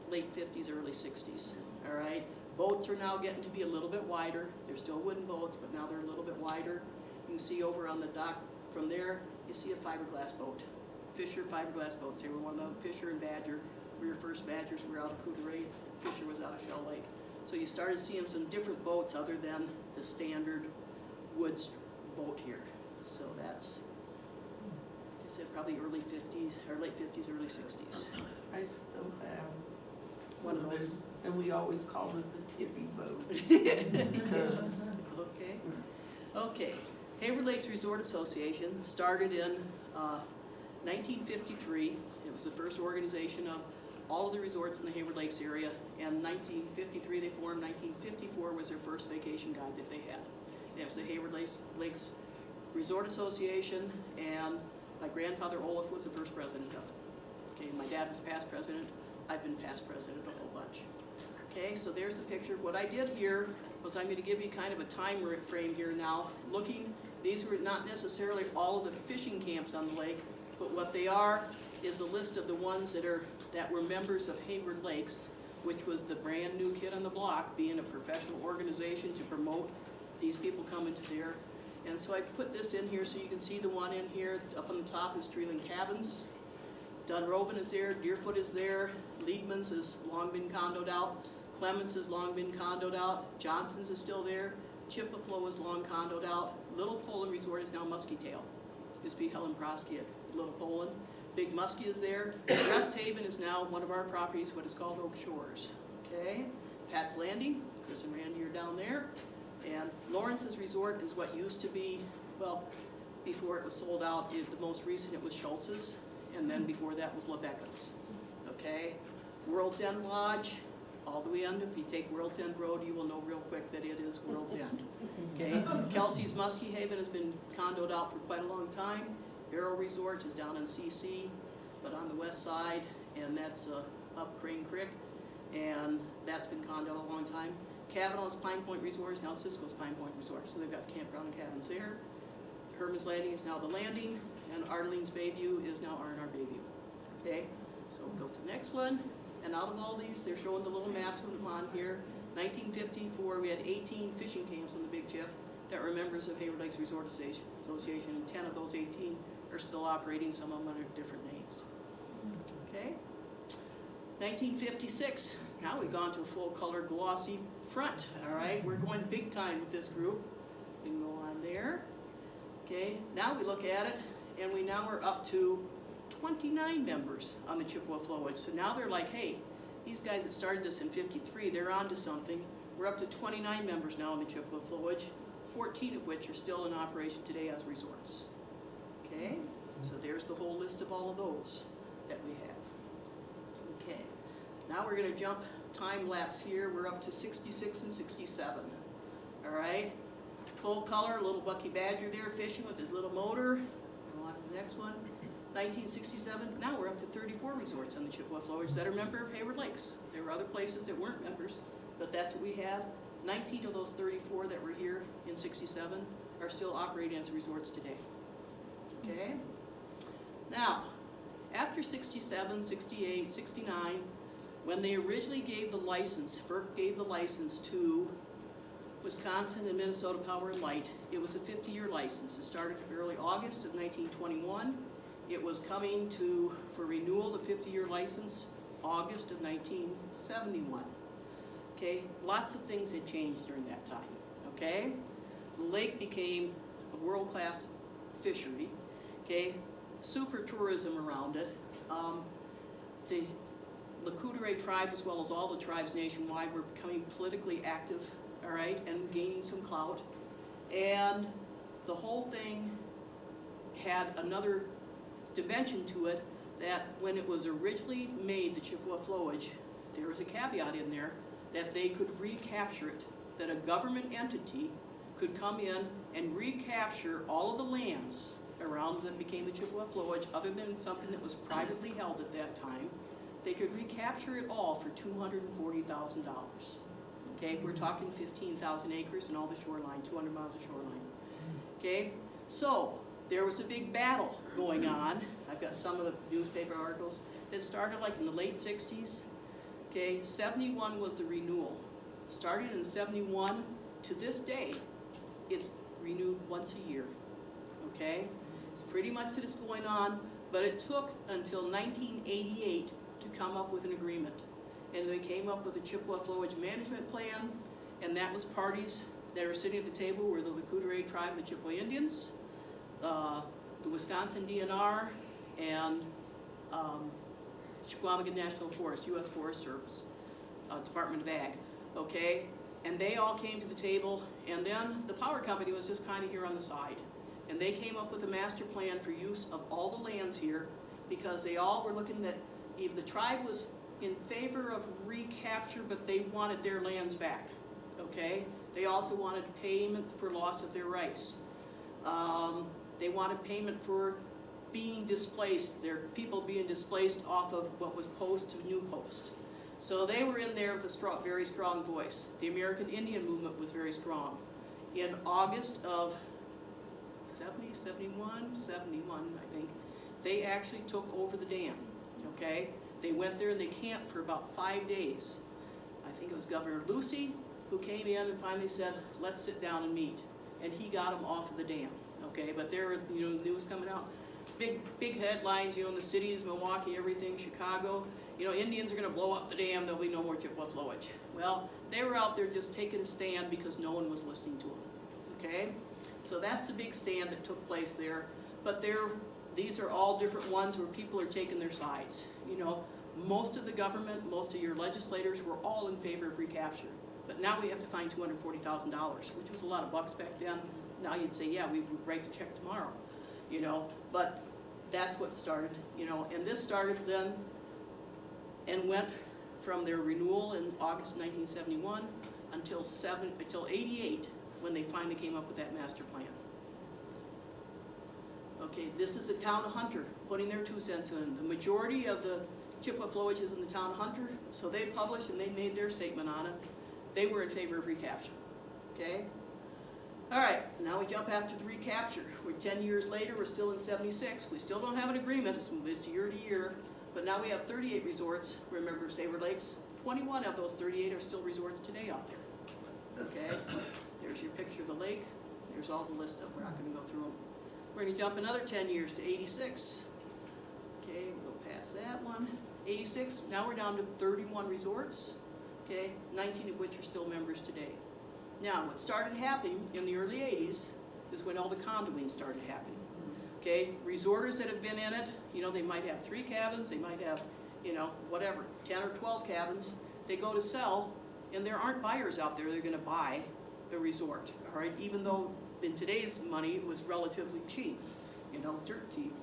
late 50s, early 60s, all right? Boats are now getting to be a little bit wider. They're still wooden boats, but now they're a little bit wider. You can see over on the dock from there, you see a fiberglass boat. Fisher fiberglass boats. They were one of them, Fisher and Badger. Your first Badgers were out of Coudray. Fisher was out of Shell Lake. So you started seeing some different boats other than the standard woods boat here. So that's, said probably early 50s, or late 50s, early 60s. I still have One of those. And we always call it the tippy boat. Okay. Hayward Lakes Resort Association started in 1953. It was the first organization of all of the resorts in the Hayward Lakes area. And 1953 they formed. 1954 was their first vacation guide that they had. And it was the Hayward Lakes Resort Association, and my grandfather Olaf was the first president of it. Okay, my dad was past president. I've been past president a whole bunch. Okay, so there's the picture. What I did here was I'm going to give you kind of a time frame here now. These were not necessarily all of the fishing camps on the lake, but what they are is a list of the ones that were members of Hayward Lakes, which was the brand new kid on the block, being a professional organization to promote these people coming to there. And so I put this in here so you can see the one in here. Up on the top is Treland Cabins. Dunroven is there, Deerfoot is there, Liebman's has long been condoed out, Clements has long been condoed out, Johnson's is still there, Chippewa Flowage is long condoed out, Little Poland Resort is now Muskie Tail. Used to be Helen Prosky at Little Poland. Big Muskie is there. Rest Haven is now one of our properties, what is called Oak Shores. Okay, Pat's Landing, Chris and Randy are down there. And Lawrence's Resort is what used to be, well, before it was sold out, the most recent it was Schultz's, and then before that was LeBecca's. Okay, World's End Lodge, all the way under. If you take World's End Road, you will know real quick that it is World's End. Okay, Kelsey's Muskie Haven has been condoed out for quite a long time. Arrow Resort is down in CC, but on the west side, and that's up Crane Creek, and that's been condoed a long time. Cavanaugh's Pine Point Resort is now Cisco's Pine Point Resort, so they've got campground and cabins there. Herman's Landing is now the Landing, and Arlene's Bayview is now R&R Bayview. Okay, so we'll go to the next one. And out of all these, they're showing the little maps from the pond here. 1954, we had 18 fishing camps on the Big Chip that were members of Hayward Lakes Resort Association, and 10 of those 18 are still operating, some of them under different names. Okay, 1956, now we've gone to a full-color glossy front, all right? We're going big time with this group. We can go on there. Okay, now we look at it, and we now are up to 29 members on the Chippewa Flowage. So now they're like, hey, these guys that started this in 53, they're on to something. We're up to 29 members now on the Chippewa Flowage, 14 of which are still in operation today as resorts. Okay, so there's the whole list of all of those that we have. Okay, now we're going to jump time lapse here. We're up to 66 and 67. All right, full color, little Bucky Badger there fishing with his little motor. Go on to the next one. 1967, now we're up to 34 resorts on the Chippewa Flowage that are member of Hayward Lakes. There were other places that weren't members, but that's what we had. 19 of those 34 that were here in 67 are still operating as resorts today. Okay? Now, after 67, 68, 69, when they originally gave the license, FERC gave the license to Wisconsin and Minnesota Power and Light, it was a 50-year license. It started early August of 1921. It was coming to, for renewal, the 50-year license, August of 1971. Okay, lots of things had changed during that time, okay? The lake became a world-class fishery, okay? Super tourism around it. The Lakudere tribe, as well as all the tribes nationwide, were becoming politically active, all right, and gaining some clout. And the whole thing had another dimension to it, that when it was originally made, the Chippewa Flowage, there was a caveat in there that they could recapture it, that a government entity could come in and recapture all of the lands around that became the Chippewa Flowage, other than something that was privately held at that time. They could recapture it all for $240,000. Okay, we're talking 15,000 acres and all the shoreline, 200 miles of shoreline. Okay, so there was a big battle going on. I've got some of the newspaper articles that started like in the late 60s. Okay, 71 was the renewal. Started in 71 to this day, it's renewed once a year. Okay, it's pretty much that it's going on, but it took until 1988 to come up with an agreement. And they came up with the Chippewa Flowage Management Plan, and that was parties that are sitting at the table were the Lakudere tribe, the Chippewa Indians, the Wisconsin DNR, and Chequamegon National Forest, U.S. Forest Service, Department of Ag, okay? And they all came to the table, and then the power company was just kind of here on the side. And they came up with a master plan for use of all the lands here, because they all were looking at, even the tribe was in favor of recapture, but they wanted their lands back, okay? They also wanted payment for loss of their rights. They wanted payment for being displaced, their people being displaced off of what was post to new post. So they were in there with a very strong voice. The American Indian movement was very strong. In August of 71, I think, they actually took over the dam, okay? They went there and they camped for about 5 days. I think it was Governor Lucy who came in and finally said, let's sit down and meet. And he got them off of the dam, okay? But there were, news coming out. Big headlines, in the cities, Milwaukee, everything, Chicago. Indians are going to blow up the dam, there'll be no more Chippewa Flowage. Well, they were out there just taking a stand because no one was listening to them, okay? So that's the big stand that took place there. But these are all different ones where people are taking their sides. Most of the government, most of your legislators were all in favor of recapture. But now we have to find $240,000, which was a lot of bucks back then. Now you'd say, yeah, we would write the check tomorrow, But that's what started, and this started then and went from their renewal in August 1971 until 88, when they finally came up with that master plan. Okay, this is the town of Hunter putting their 2 cents in. The majority of the Chippewa Flowage is in the town of Hunter, so they published and they made their statement on it. They were in favor of recapture, okay? All right, now we jump after the recapture. We're 10 years later, we're still in 76. We still don't have an agreement, it's year to year, but now we have 38 resorts. Remember Hayward Lakes, 21 of those 38 are still resorts today out there, okay? There's your picture of the lake. There's all the list of, we're not gonna go through them. We're gonna jump another 10 years to 86. Okay, we'll go past that one. 86, now we're down to 31 resorts, okay? 19 of which are still members today. Now, what started happening in the early 80s is when all the condominiums started happening. Okay, resorters that have been in it, you know, they might have 3 cabins, they might have, you know, whatever, 10 or 12 cabins. They go to sell, and there aren't buyers out there that are gonna buy a resort, all right? Even though in today's money, it was relatively cheap, you know, dirt cheap.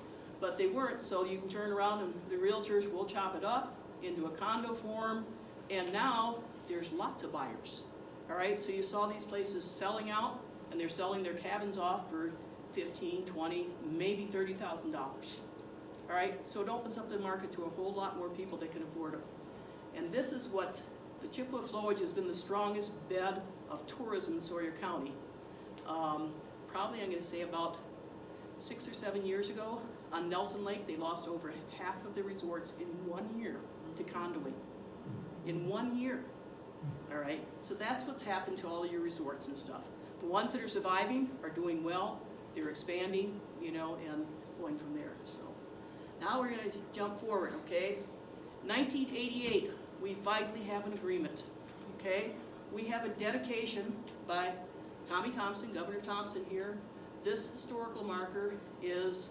But they weren't, so you can turn around and the realtors will chop it up into a condo form, and now there's lots of buyers, all right? So you saw these places selling out, and they're selling their cabins off for $15,000, $20,000, maybe $30,000. All right, so it opens up the market to a whole lot more people that can afford them. And this is what the Chippewa Flowage has been the strongest bed of tourism in Sawyer County. Probably I'm going to say about 6 or 7 years ago on Nelson Lake, they lost over half of the resorts in 1 year to condoing. In 1 year. All right, so that's what's happened to all of your resorts and stuff. The ones that are surviving are doing well. They're expanding, you know, and going from there. So now we're going to jump forward, okay? 1988, we finally have an agreement, okay? We have a dedication by Tommy Thompson, Governor Thompson here. This historical marker is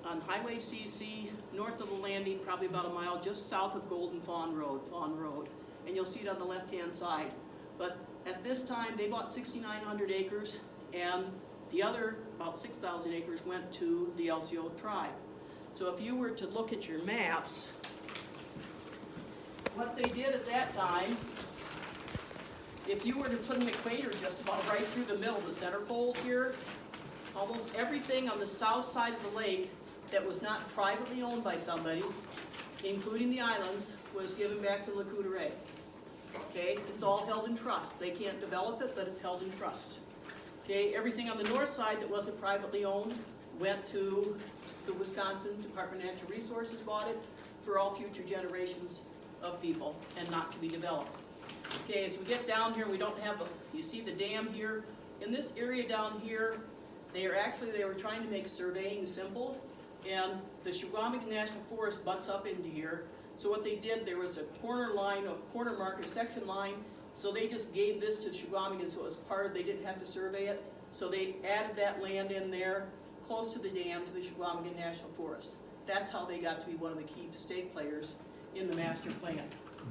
on Highway CC, north of the landing, probably about a mile just south of Golden Fawn Road. And you'll see it on the left-hand side. But at this time, they bought 6,900 acres, and the other, about 6,000 acres, went to the LCO tribe. So if you were to look at your maps, what they did at that time, if you were to put an equator just about right through the middle, the centerfold here, almost everything on the south side of the lake that was not privately owned by somebody, including the islands, was given back to La Coudray. Okay, it's all held in trust. They can't develop it, but it's held in trust. Okay, everything on the north side that wasn't privately owned went to the Wisconsin Department of Natural Resources, bought it for all future generations of people and not to be developed. Okay, as we get down here, we don't have the, you see the dam here? In this area down here, they were trying to make surveying simple, and the Chequamegon National Forest butts up into here. So what they did, there was a corner marker, section line, so they just gave this to Chequamegon, so it was they didn't have to survey it. So they added that land in there, close to the dam, to the Chequamegon National Forest. That's how they got to be one of the key stake players in the master plan,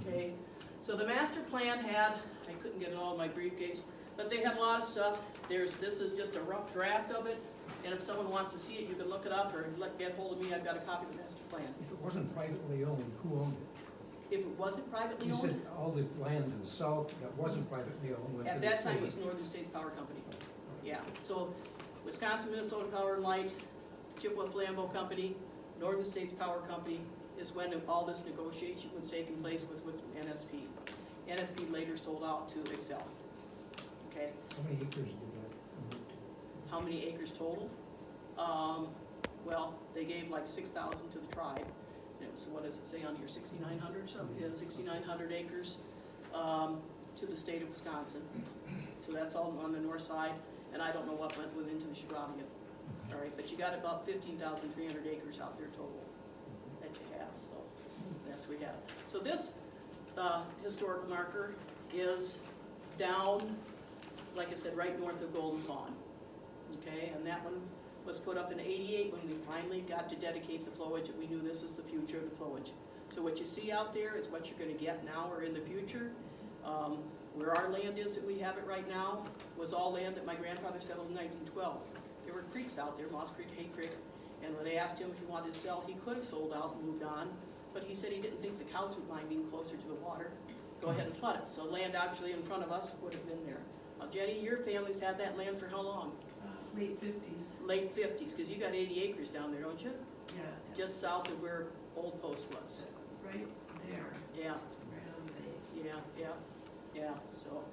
okay? So the master plan had, I couldn't get it all in my briefcase, but they had a lot of stuff. This is just a rough draft of it, and if someone wants to see it, you can look it up or get hold of me. I've got a copy of the master plan. If it wasn't privately owned, who owned it? If it wasn't privately You owned, said all the land to the south that wasn't privately owned went to at the that time it was state. Northern States Power Company. Yeah, so Wisconsin, Minnesota Power and Light, Chippewa Flambeau Company, Northern States Power Company is when all this negotiation was taking place with NSP. NSP later sold out to Excel. Okay, How many acres did that amount to? how many acres total? Well, they gave like 6,000 to the tribe. And it was, what does it say on here, 6,900? So yeah, 6,900 acres to the state of Wisconsin. So that's all on the north side, and I don't know what went into the Chequamegon. All right, but you got about 15,300 acres out there total that you have, so that's what we have. So this historical marker is down, like I said, right north of Golden Fawn. Okay, and that one was put up in '88 when we finally got to dedicate the flowage, and we knew this is the future of the flowage. So what you see out there is what you're going to get now or in the future. Where our land is that we have it right now was all land that my grandfather settled in 1912. There were creeks out there, Moss Creek, Hay Creek, and when they asked him if he wanted to sell, he could have sold out and moved on, but he said he didn't think the cows would mind being closer to the water. Go ahead and flood it. So land actually in front of us would have been there. Now, Jenny, your family's had that land for how long? Late 50s. Late 50s, because you got 80 acres down there, don't you? Yeah. Just south of where Old Post was. Right there. Yeah, Right on the base. yeah, so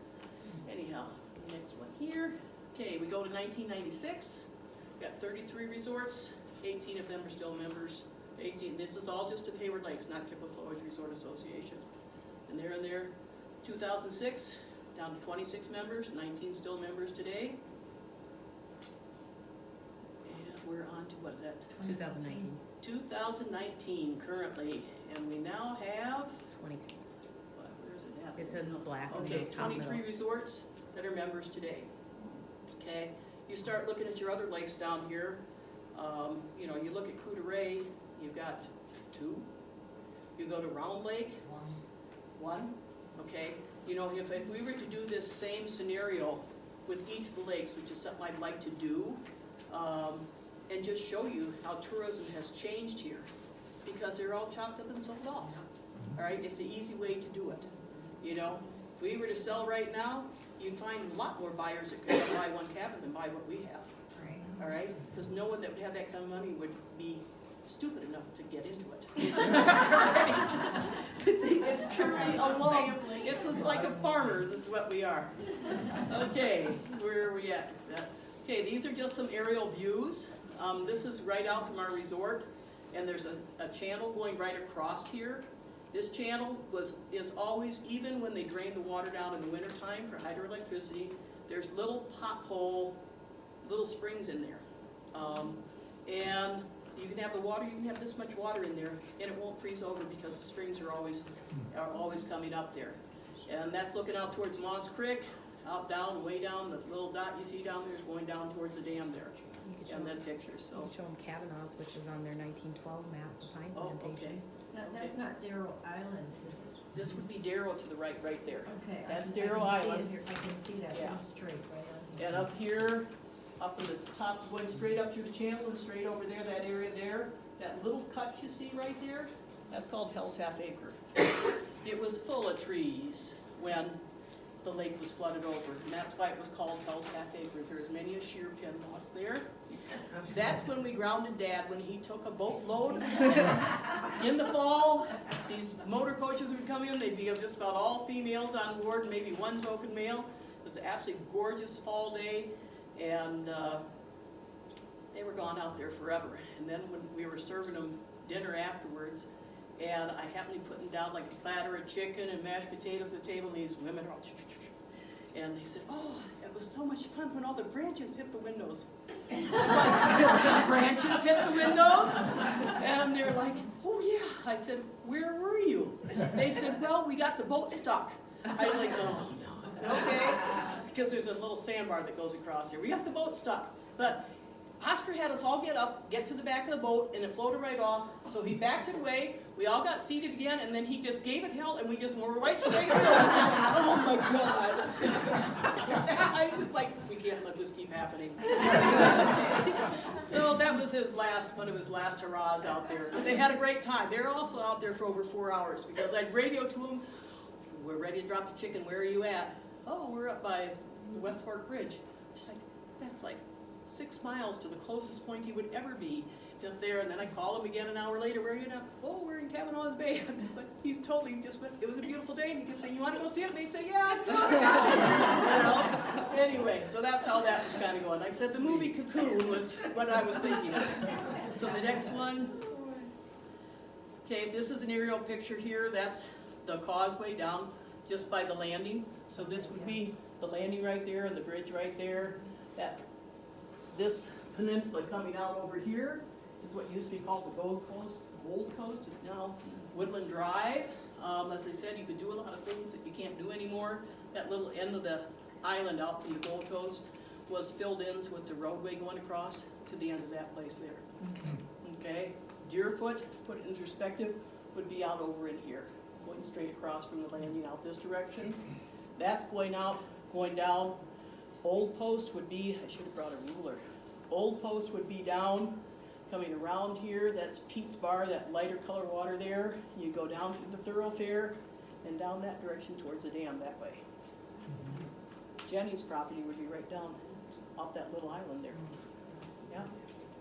anyhow, next one here. Okay, we go to 1996. We got 33 resorts, 18 of them are still members. 18, this is all just of Hayward Lakes, not Chippewa Flowage Resort Association. And they're in there. 2006, down to 26 members, 19 still members today. And we're on to, what is that? 2019. 2019 currently, and we now have, 23. where is it at? It's in the black on the Okay, top 23 middle. resorts that are members today. Okay, you start looking at your other lakes down here. You know, you look at Coudray, you've got 2. You go to Round Lake, 1, okay? You know, if we were to do this same scenario with each of the lakes, which is something I'd like to do, and just show you how tourism has changed here, because they're all chopped up and sold off, all right? It's the easy way to do it, you know? If we were to sell right now, you'd find a lot more buyers that could buy one cabin than buy what we have, all right? Because no one that would have that kind of money would be stupid enough to get into it. It's purely a loan. It's like a farmer, that's what we are. Okay, where are we at? Okay, these are just some aerial views. This is right out from our resort, and there's a channel going right across here. This channel is always, even when they drain the water down in the wintertime for hydroelectricity, there's little pothole, little springs in there. And you can have the water, you can have this much water in there, and it won't freeze over because the springs are always coming up there. And that's looking out towards Moss Creek, out down, way down, the little dot you see down there is going down towards the dam there. And then pictures, so. You can show them Kavanaugh's, which is on their 1912 map, the pine Oh, plantation. okay. That's not Darrow Island, is it? This would be Darrow to the right there. Okay. That's I can Darrow see it Island. here. I can see that, Yeah. it's straight right on here. And up here, up in the top, going straight up through the channel and straight over there, that area there, that little cut you see right there, that's called Hell's Half Acre. It was full of trees when the lake was flooded over, and that's why it was called Hell's Half Acre. There's many a shear pin lost there. That's when we grounded Dad, when he took a boatload in the fall. These motor coaches would come in, they'd be just about all females on board, maybe one token male. It was an absolutely gorgeous fall day, and they were gone out there forever. And then when we were serving them dinner afterwards, and I happened to be putting down like a platter of chicken and mashed potatoes at the table, and these women are all, and they said, "Oh, it was so much fun when all the branches hit the windows." I'm like, "Branches hit the windows?" And they're like, "Oh yeah." I said, "Where were you?" They said, "Well, we got the boat stuck." I was like, "Oh no." I said, "Okay," because there's a little sandbar that goes across here. We got the boat stuck, but Oscar had us all get to the back of the boat, and it floated right off. So he backed it away. We all got seated again, and then he just gave it hell, and we just were right straight through. Oh my God! I was just like, we can't let this keep happening. So that was one of his last hurrahs out there. But they had a great time. They were also out there for over 4 hours because I'd radio to them. "We're ready to drop the chicken. Where are you at?" "Oh, we're up by the West Fork Bridge." It's like, that's like 6 miles to the closest point he would ever be up there. And then I call him again an hour later. "Where are you now?" "Oh, we're in Kavanaugh's Bay." I'm just like, he's totally just went, it was a beautiful day, and he kept saying, "You want to go see it?" And they'd say, "Yeah, I'm coming." You know? Anyway, so that's how that was kind of going. Like I said, the movie Cocoon was what I was thinking of. So the next one, okay, this is an aerial picture here. That's the causeway down just by the landing. So this would be the landing right there and the bridge right there. This peninsula coming out over here is what used to be called the Gold Coast. Gold Coast is now Woodland Drive. As I said, you could do a lot of things that you can't do anymore. That little end of the island out from the Gold Coast was filled in, so it's a roadway going across to the end of that place there. Okay, Deerfoot, to put it into perspective, would be out over in here, going straight across from the landing out this direction. That's going out, going down. Old Post would be, I should have brought a ruler. Old Post would be down, coming around here. That's Pete's Bar, that lighter color water there. You go down through the thoroughfare and down that direction towards the dam that way. Jenny's property would be right down off that little island there. Yeah,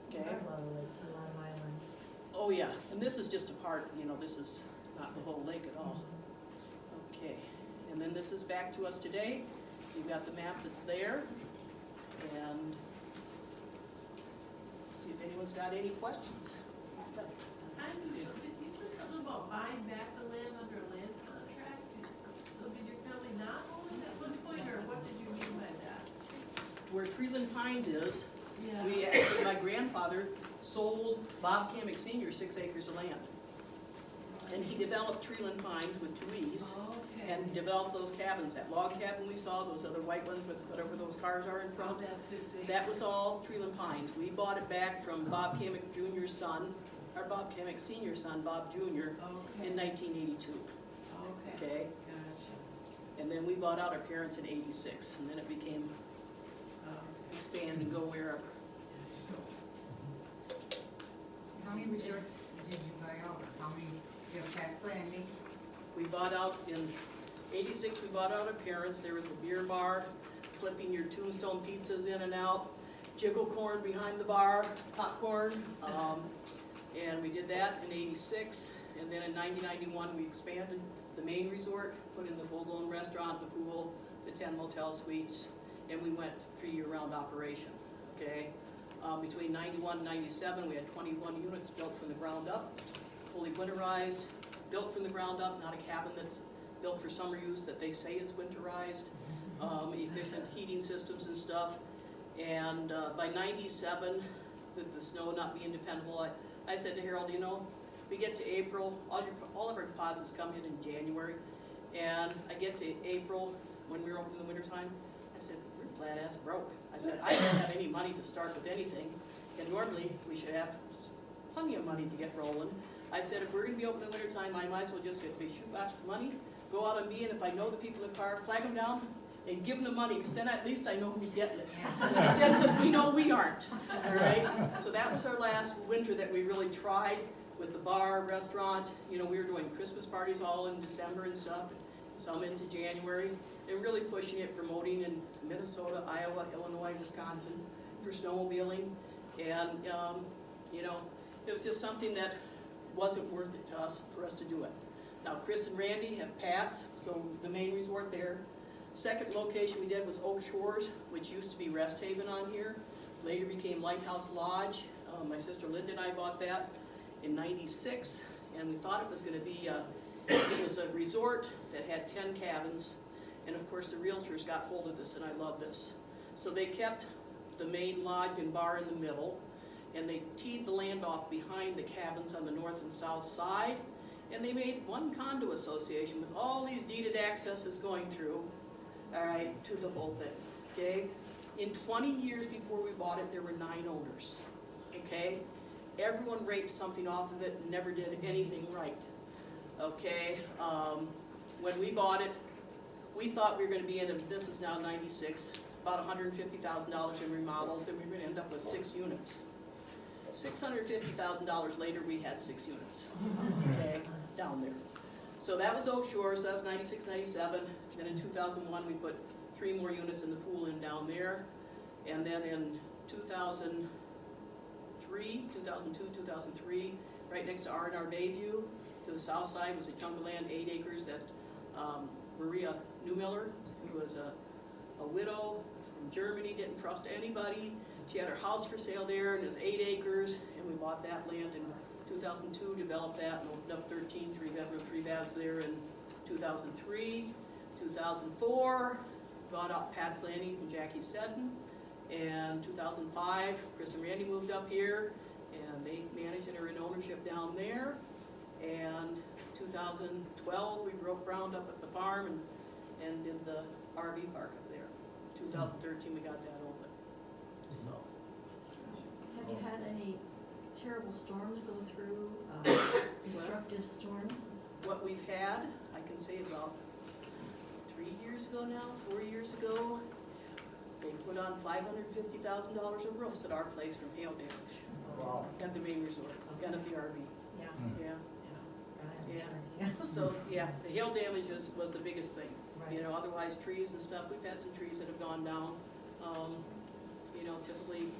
okay. There are a lot of lakes, a lot of islands. Oh yeah, and this is just a part, you know, this is not the whole lake at all. Okay, and then this is back to us today. You've got the map that's there, and see if anyone's got any questions. Unusual, you said something about buying back the land under a land contract? So did your family not own it at one point, or what did you mean by that? Where Treland Pines is, Yeah. we actually, my grandfather sold Bob Kamick Sr. 6 acres of land. And he developed Treland Pines with 2 E's. Okay. And developed those cabins, that log cabin we saw, those other white ones with whatever those cars are in front. Oh, that's 6 acres. That was all Treland Pines. We bought it back from Bob Kamick Jr.'s son, or Bob Kamick Sr.'s son, Bob Jr., Okay. in 1982, Okay. okay? Gotcha. And then we bought out our parents in 86, and then it became expand and go wherever. How many resorts did you buy out? How many, you have tax landing? We bought out, in 86, we bought out our parents. There was a beer bar, flipping your Tombstone pizzas in and out, jiggle corn behind the bar, popcorn. And we did that in 86. And then in 1991, we expanded the main resort, put in the full-blown restaurant, the pool, the 10 motel suites, and we went for year-round operation, okay? Between 91 and 97, we had 21 units built from the ground up, fully winterized, built from the ground up, not a cabin that's built for summer use that they say is winterized, efficient heating systems and stuff. And by 97, with the snow not being dependable, I said to Harold, you know, we get to April, all of our deposits come in January, and I get to April, when we were open in the wintertime, I said, we're flat ass broke. I said, I don't have any money to start with anything, and normally we should have plenty of money to get rolling. I said, if we're gonna be open in the wintertime, I might as well just get big shoebox of money, go out on me, and if I know the people in the car, flag them down and give them the money, because then at least I know who's getting it. I said, because we know we aren't, all right? So that was our last winter that we really tried with the bar, restaurant. You know, we were doing Christmas parties all in December and stuff, some into January, and really pushing it, promoting in Minnesota, Iowa, Illinois, Wisconsin for snowmobiling. And, you know, it was just something that wasn't worth it to us, for us to do it. Now, Chris and Randy have Pat's, so the main resort there. Second location we did was Oak Shores, which used to be Rest Haven on here. Later became Lighthouse Lodge. My sister Linda and I bought that in 96, and we thought it was gonna be it was a resort that had 10 cabins, and of course the realtors got hold of this, and I love this. So they kept the main lodge and bar in the middle, and they teed the land off behind the cabins on the north and south side, and they made one condo association with all these deeded accesses going through, all right, to the whole thing, okay? In 20 years before we bought it, there were 9 owners, okay? Everyone raped something off of it and never did anything right, okay? When we bought it, we thought we were gonna be in, this is now 96, about $150,000 in remodels, and we were gonna end up with 6 units. $650,000 later, we had 6 units, okay, down there. So that was Oak Shores, that was 96, 97. Then in 2001, we put 3 more units in the pool and down there. And then in 2003, 2002, 2003, right next to R&R Bayview, to the south side was a chunk of land, 8 acres that Maria Newmiller, who was a widow from Germany, didn't trust anybody. She had her house for sale there, and it was 8 acres, and we bought that land in 2002, developed that, and opened up 13 3-bedroom, 3 baths there in 2003. 2004, bought out Pat's Landing from Jackie Seddon, and 2005, Chris and Randy moved up here, and they manage and are in ownership down there. And 2012, we broke ground up at the farm and did the RV park up there. 2013, we got that open. So. Have you had any terrible storms go through, destructive storms? What we've had, I can say about 3 years ago now, 4 years ago, they put on $550,000 of roofs at our place from hail damage. Wow. At the main resort, and at the RV, Yeah, yeah. yeah. So, yeah, the hail damage was the biggest thing. Right. You know, otherwise trees and stuff, we've had some trees that have gone down. You know, typically,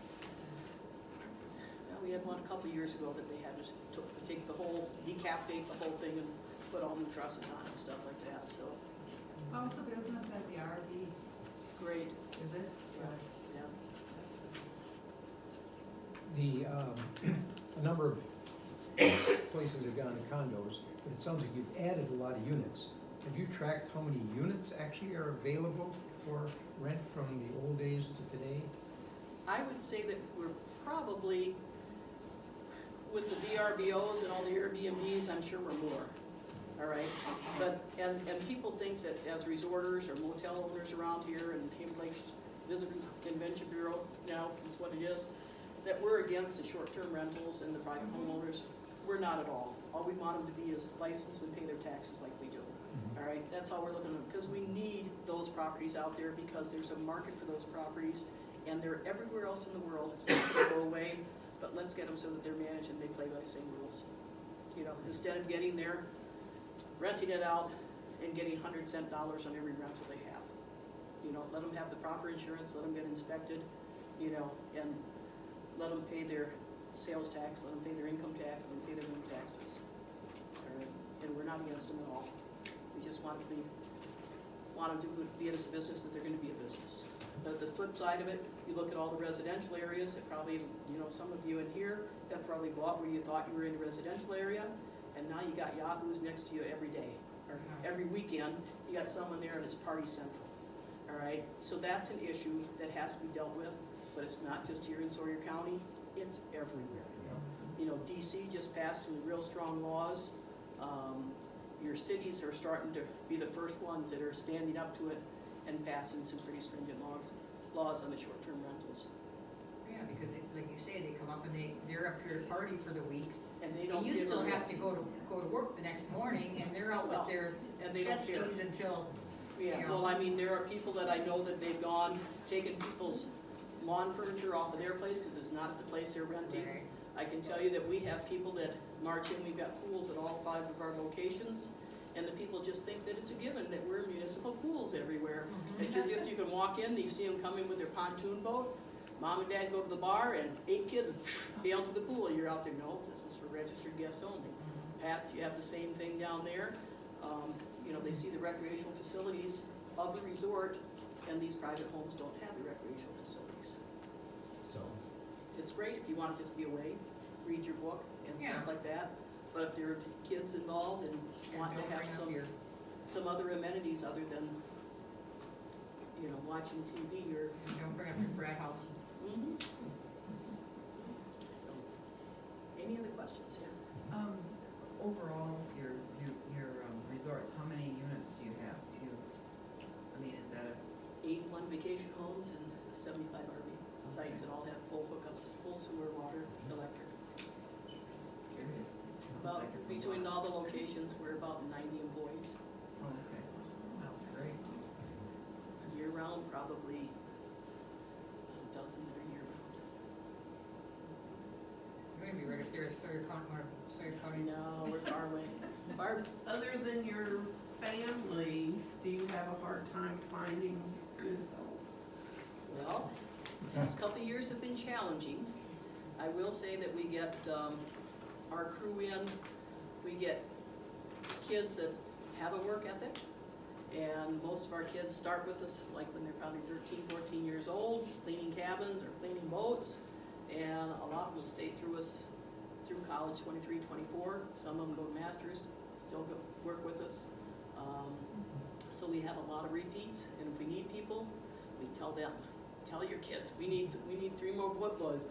well, we had one a couple years ago that they had to take the whole, decapitate the whole thing and put all new trusses on it and stuff like that, so, How's the business at the RV? great, Is it? yeah. A number of places have gone to condos, but it sounds like you've added a lot of units. Have you tracked how many units actually are available for rent from the old days to today? I would say that we're probably, with the VRBOs and all the Airbnbs, I'm sure we're more, all right? But, and people think that as resorters or motel owners around here and Ham Lakes Visitor Convention Bureau now is what it is, that we're against the short-term rentals and the private homeowners. We're not at all. All we want them to be is licensed and pay their taxes like we do. All right, that's all we're looking at, because we need those properties out there because there's a market for those properties and they're everywhere else in the world. It's not gonna go away, but let's get them so that they're managed and they play by the same rules. You know, instead of getting there, renting it out and getting $100 on every rental they have. You know, let them have the proper insurance, let them get inspected, you know, and let them pay their sales tax, let them pay their income tax, let them pay their room taxes. All right, and we're not against them at all. We just want them to be in a business that they're gonna be a business. But the flip side of it, you look at all the residential areas, it probably, you know, some of you in here have probably bought where you thought you were in a residential area, and now you got yahoos next to you every day, or every weekend, you got someone there and it's party central. All right, so that's an issue that has to be dealt with, but it's not just here in Sawyer County, it's everywhere. You know, DC just passed some real strong laws. Your cities are starting to be the first ones that are standing up to it and passing some pretty stringent laws on the short-term rentals. Yeah, because like you say, they come up and they're up here to party for the week. And they don't And you give still a- have to go to work the next morning and they're out Well, with their and they don't jet care. skis until, Yeah, you know. well, I mean, there are people that I know that they've gone, taken people's lawn furniture off of their place because it's not at the place they're renting. Right. I can tell you that we have people that march in, we've got pools at all 5 of our locations, and the people just think that it's a given that we're municipal pools everywhere. That you can walk in, you see them come in with their pontoon boat, mom and dad go to the bar, and 8 kids bail to the pool, you're out there, no, this is for registered guests only. Pats, you have the same thing down there. You know, they see the recreational facilities of the resort, and these private homes don't have the recreational facilities. So, it's great if you want to just be away, read your book and Yeah. stuff like that. But if there are kids involved and want to don't have bring up some other amenities other than, you know, watching TV or. don't bring up your frat house. Mhm. So, any other questions here? Overall, your resorts, how many units do you have? I mean, is that a, 81 vacation homes and 75 RV sites that all have full hookups, full sewer, water, electric. just curious, 'cause it sounds About, like it's a between lot. all the locations, we're about 90 employees. Oh, okay, wow, great. Year round, probably a dozen that are year round. You're gonna be right up there at Sawyer County. No, we're far away. Barb? Other than your family, do you have a hard time finding good help? Well, the last couple of years have been challenging. I will say that we get our crew in, we get kids that have a work ethic, and most of our kids start with us like when they're probably 13, 14 years old, cleaning cabins or cleaning boats, and a lot will stay through us through college, 23, 24. Some of them go to masters, still go work with us. So we have a lot of repeats, and if we need people, we tell them, tell your kids, we need 3 more wood boys.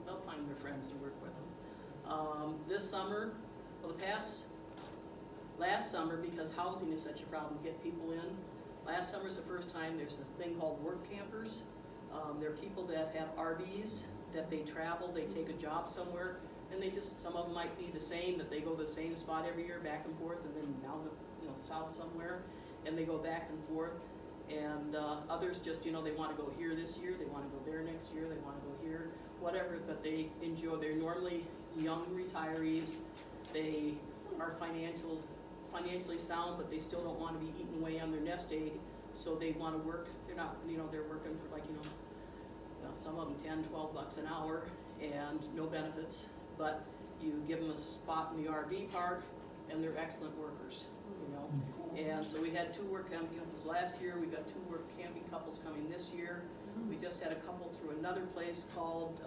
They'll find their friends to work with them. This summer, well, last summer, because housing is such a problem, get people in. Last summer's the first time there's this thing called work campers. They're people that have RVs, that they travel, they take a job somewhere, and some of them might be the same, that they go to the same spot every year, back and forth, and then down to, south somewhere, and they go back and forth. And others just, they want to go here this year, they want to go there next year, they want to go here, whatever, but they enjoy, they're normally young retirees, they are financially sound, but they still don't want to be eating away on their nest egg, so they want to work, they're not, they're working for some of them $10-12 an hour, and no benefits, but you give them a spot in the RV park, and they're excellent workers, And so we had 2 work camping couples last year, we got 2 work camping couples coming this year. We just had a couple through another place called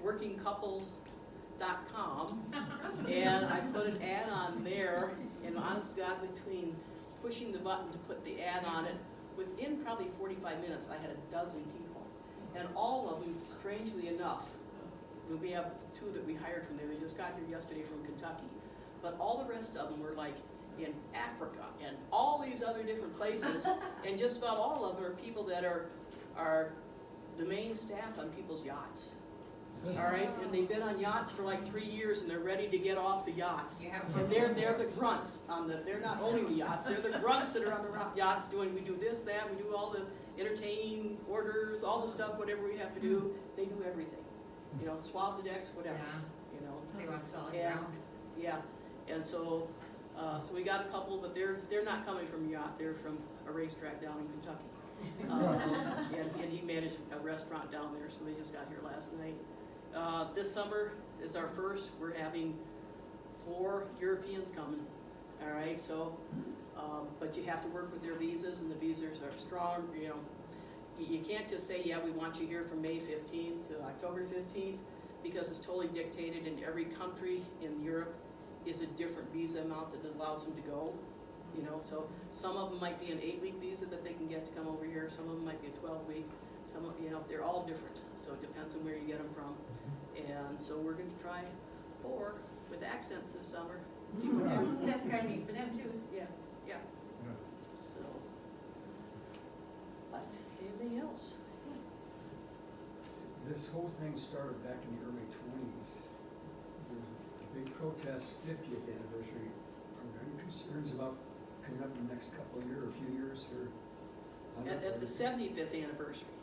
workingcouples.com, and I put an ad on there, and honest to God, between pushing the button to put the ad on it, within probably 45 minutes, I had a dozen people. And all of them, strangely enough, We have 2 that we hired from there, they just got here yesterday from Kentucky. But all the rest of them were like in Africa and all these other different places, and just about all of them are people that are the main staff on people's yachts. All right, and they've been on yachts for like 3 years and they're ready to get off the yachts. Yeah. And they're the grunts on they're not owning the yachts, they're the grunts that are on the yachts doing, we do this, that, we do all the entertaining orders, all the stuff, whatever we have to do, they do everything. You know, swab the decks, whatever, Yeah, you know. they want solid Yeah. ground. Yeah, and so we got a couple, but they're not coming from yacht, they're from a racetrack down in Kentucky. And he managed a restaurant down there, so they just got here last night. This summer is our first, we're having 4 Europeans coming, all right, so, but you have to work with their visas, and the visas are strong, you know. You can't just say, yeah, we want you here from May 15th to October 15th, because it's totally dictated, and every country in Europe is a different visa amount that allows them to go, you know, so some of them might be an 8-week visa that they can get to come over here, some of them might be a 12-week, some of, you know, they're all different, so it depends on where you get them from. And so we're gonna try 4 with accents this summer, see what happens. That's kind of neat for them too. Yeah, yeah, so. But, anything else? This whole thing started back in the early 20s. There was a big protest, 50th anniversary. Are there any concerns about coming up in the next couple of years, or a few years, or? At the 75th anniversary,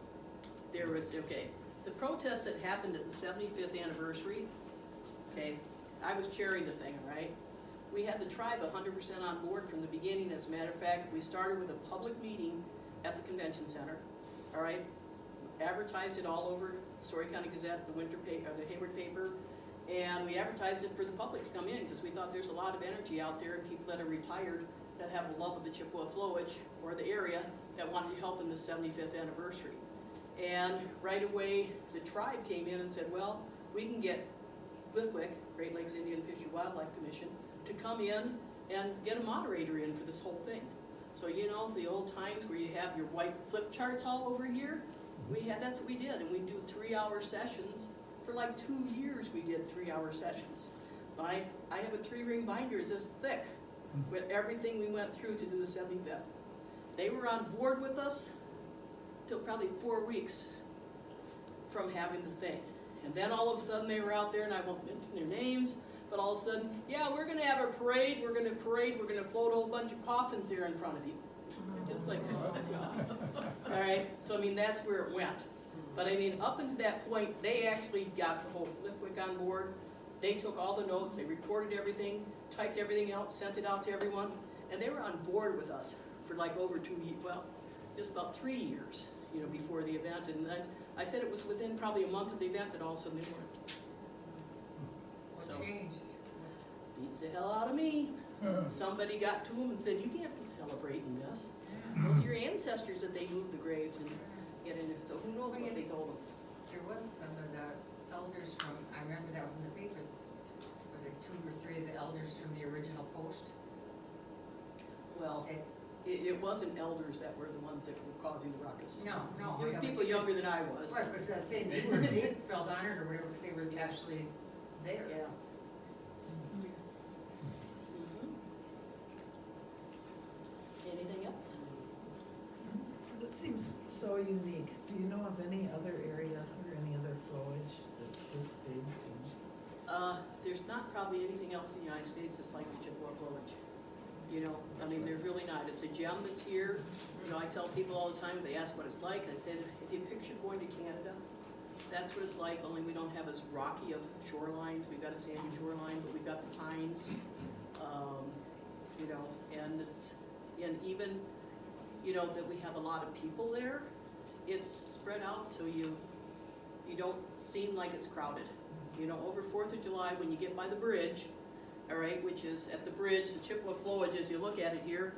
there was, okay, the protest that happened at the 75th anniversary, okay, I was chairing the thing, all right? We had the tribe 100% on board from the beginning. As a matter of fact, we started with a public meeting at the convention center, all right? Advertised it all over the Story County Gazette, the the Hayward paper, and we advertised it for the public to come in, because we thought there's a lot of energy out there, and people that are retired that have a love of the Chippewa Flowage or the area that wanted to help in the 75th anniversary. And right away, the tribe came in and said, well, we can get Cliffwick, Great Lakes Indian Fish and Wildlife Commission, to come in and get a moderator in for this whole thing. So, you know, the old times where you have your white flip charts all over here, that's what we did, and we do 3-hour sessions. For like 2 years we did 3-hour sessions. I have a 3-ring binder, it's this thick, with everything we went through to do the 75th. They were on board with us till probably 4 weeks from having the thing. And then all of a sudden they were out there, and I won't mention their names, but all of a sudden, yeah, we're gonna have a parade, we're gonna float a whole bunch of coffins there in front of you. Just like, oh God. All right, so I mean, that's where it went. But I mean, up until that point, they actually got the whole Cliffwick on board. They took all the notes, they recorded everything, typed everything out, sent it out to everyone, and they were on board with us for like over 2 years, well, just about 3 years, you know, before the event. And I said it was within probably a month of the event that all of a sudden they weren't. What So, changed? beats the hell out of me. Somebody got to them and said, you can't be celebrating this. Those are your ancestors that they moved the graves and get in it. So who knows what they told them. There was some of the elders from, I remember that was in the paper, was it 2 or 3 of the elders from the original post? Well, Okay. it wasn't elders that were the ones that were causing the ruckus. No. It was I people younger than I was. Right, but I was saying they felt honored or whatever, because they were actually there. Yeah. Anything else? This seems so unique. Do you know of any other area or any other flowage that's this big? There's not probably anything else in the United States that's like the Chippewa Flowage. You know, I mean, there's really not. It's a gem that's here. You know, I tell people all the time, they ask what it's like. I said, if you picture going to Canada, that's what it's like, only we don't have as rocky of shorelines. We've got a sandy shoreline, but we've got the pines, you know, and even, you know, that we have a lot of people there. It's spread out so you don't seem like it's crowded. You know, over 4th of July, when you get by the bridge, all right, which is at the bridge, the Chippewa Flowage, as you look at it here,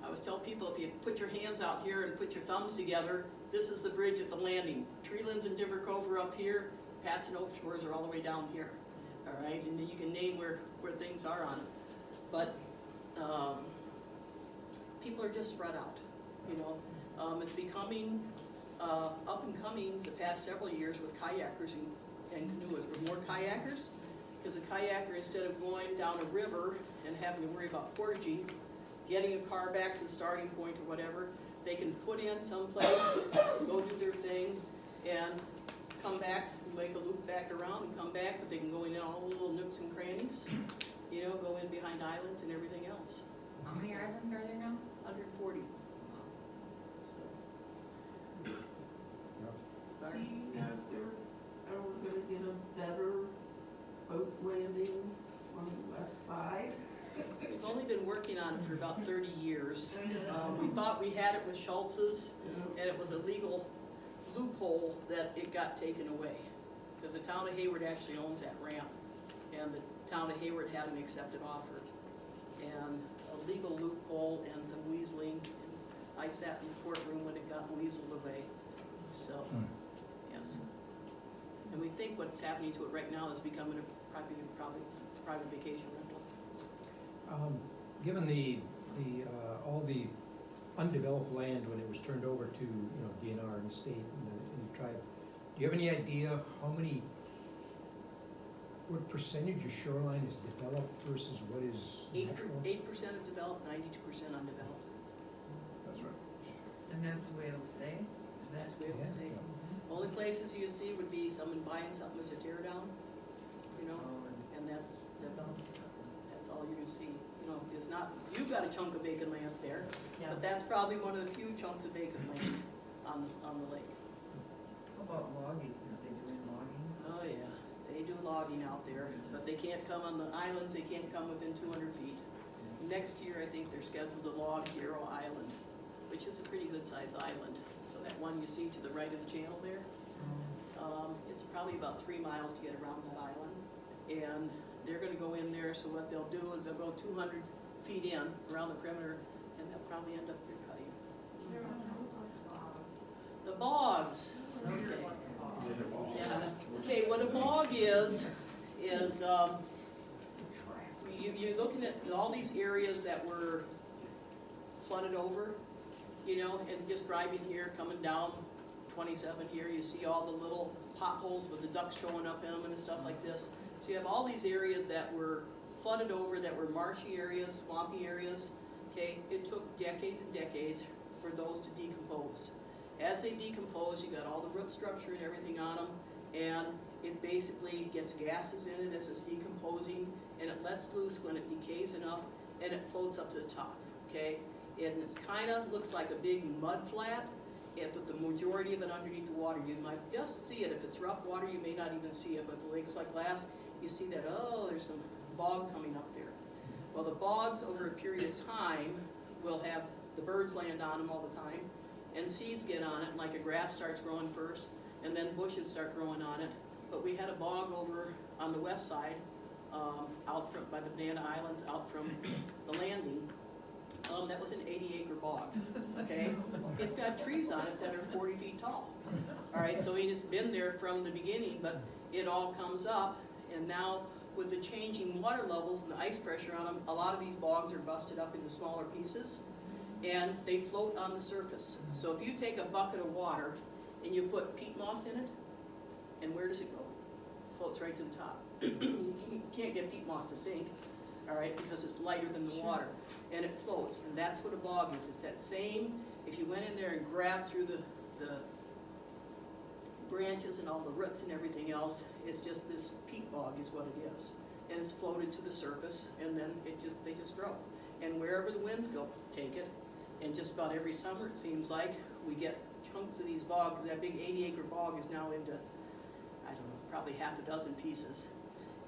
I always tell people, if you put your hands out here and put your thumbs together, this is the bridge at the landing. Trelands and Timber Cove are up here, Pats and Oak Shores are all the way down here, all right, and then you can name where things are on it. But people are just spread out, you know. It's becoming up and coming the past several years with kayakers and and canoeists, we're more kayakers. Because a kayaker, instead of going down a river and having to worry about portaging, getting a car back to the starting point or whatever, they can put in someplace, go do their thing, and come back, make a loop back around and come back, but they can go in all the little nooks and crannies, you know, go in behind islands and everything else. How many islands are there now? 140. So. Do you know if they're ever gonna get a better boat landing on the west side? We've only been working on it for about 30 years. We thought we had it with Schultz's, and it was a legal loophole that it got taken away. Because the town of Hayward actually owns that ramp, and the town of Hayward had an accepted offer. And a legal loophole and some weaseling, and I sat in the courtroom when it got weaseled away, so, yes. And we think what's happening to it right now is becoming probably private vacation rental. Given all the undeveloped land when it was turned over to, DNR and the state and the tribe, do you have any idea what percentage of shoreline is developed versus what is natural? 8% is developed, 92% undeveloped. That's right. And that's the way it'll stay? Is That's that? where it'll stay. Only places you see would be someone buying something as a tear down, Oh, and that's all you're gonna see. There's not, you've got a chunk of vacant land there, but that's probably one of the few chunks of vacant land on the lake. How about logging? Are they doing logging? Oh, yeah, they do logging out there, but they can't come on the islands, they can't come within 200 feet. Next year, I think they're scheduled to log Yarrow Island, which is a pretty good sized island. So that one you see to the right of the channel there, it's probably about 3 miles to get around that island. And they're gonna go in there, so what they'll do is they'll go 200 feet in around the perimeter, and they'll probably end up here cutting. The bogs, okay. Okay, what a bog is you're looking at all these areas that were flooded over, and just driving here, coming down 27 here, you see all the little potholes with the ducks showing up in them and stuff like this. So you have all these areas that were flooded over, that were marshy areas, swampy areas, okay? It took decades and decades for those to decompose. As they decompose, you got all the root structure and everything on them, and it basically gets gases in it as it's decomposing, and it lets loose when it decays enough, and it floats up to the top, okay? And it's looks like a big mud flat, with the majority of it underneath the water. You might just see it. If it's rough water, you may not even see it, but the lake's like glass, you see that, there's some bog coming up there. Well, the bogs over a period of time will have the birds land on them all the time, and seeds get on it, and like a grass starts growing first, and then bushes start growing on it. But we had a bog over on the west side, out from by the Banana Islands, out from the landing. That was an 80-acre bog, okay? It's got trees on it that are 40 feet tall. All right, so it's been there from the beginning, but it all comes up, and now with the changing water levels and the ice pressure on them, a lot of these bogs are busted up into smaller pieces, and they float on the surface. So if you take a bucket of water and you put peat moss in it, and where does it go? It floats right to the top. You can't get peat moss to sink, all right, because it's lighter than the water, and it floats, and that's what a bog is. It's that same, if you went in there and grabbed through the branches and all the roots and everything else, it's just this peat bog is what it is. And it's floated to the surface, and then they just grow. And wherever the winds go, take it, and just about every summer, it seems like, we get chunks of these bogs. That big 80-acre bog is now into, I don't know, probably half a dozen pieces.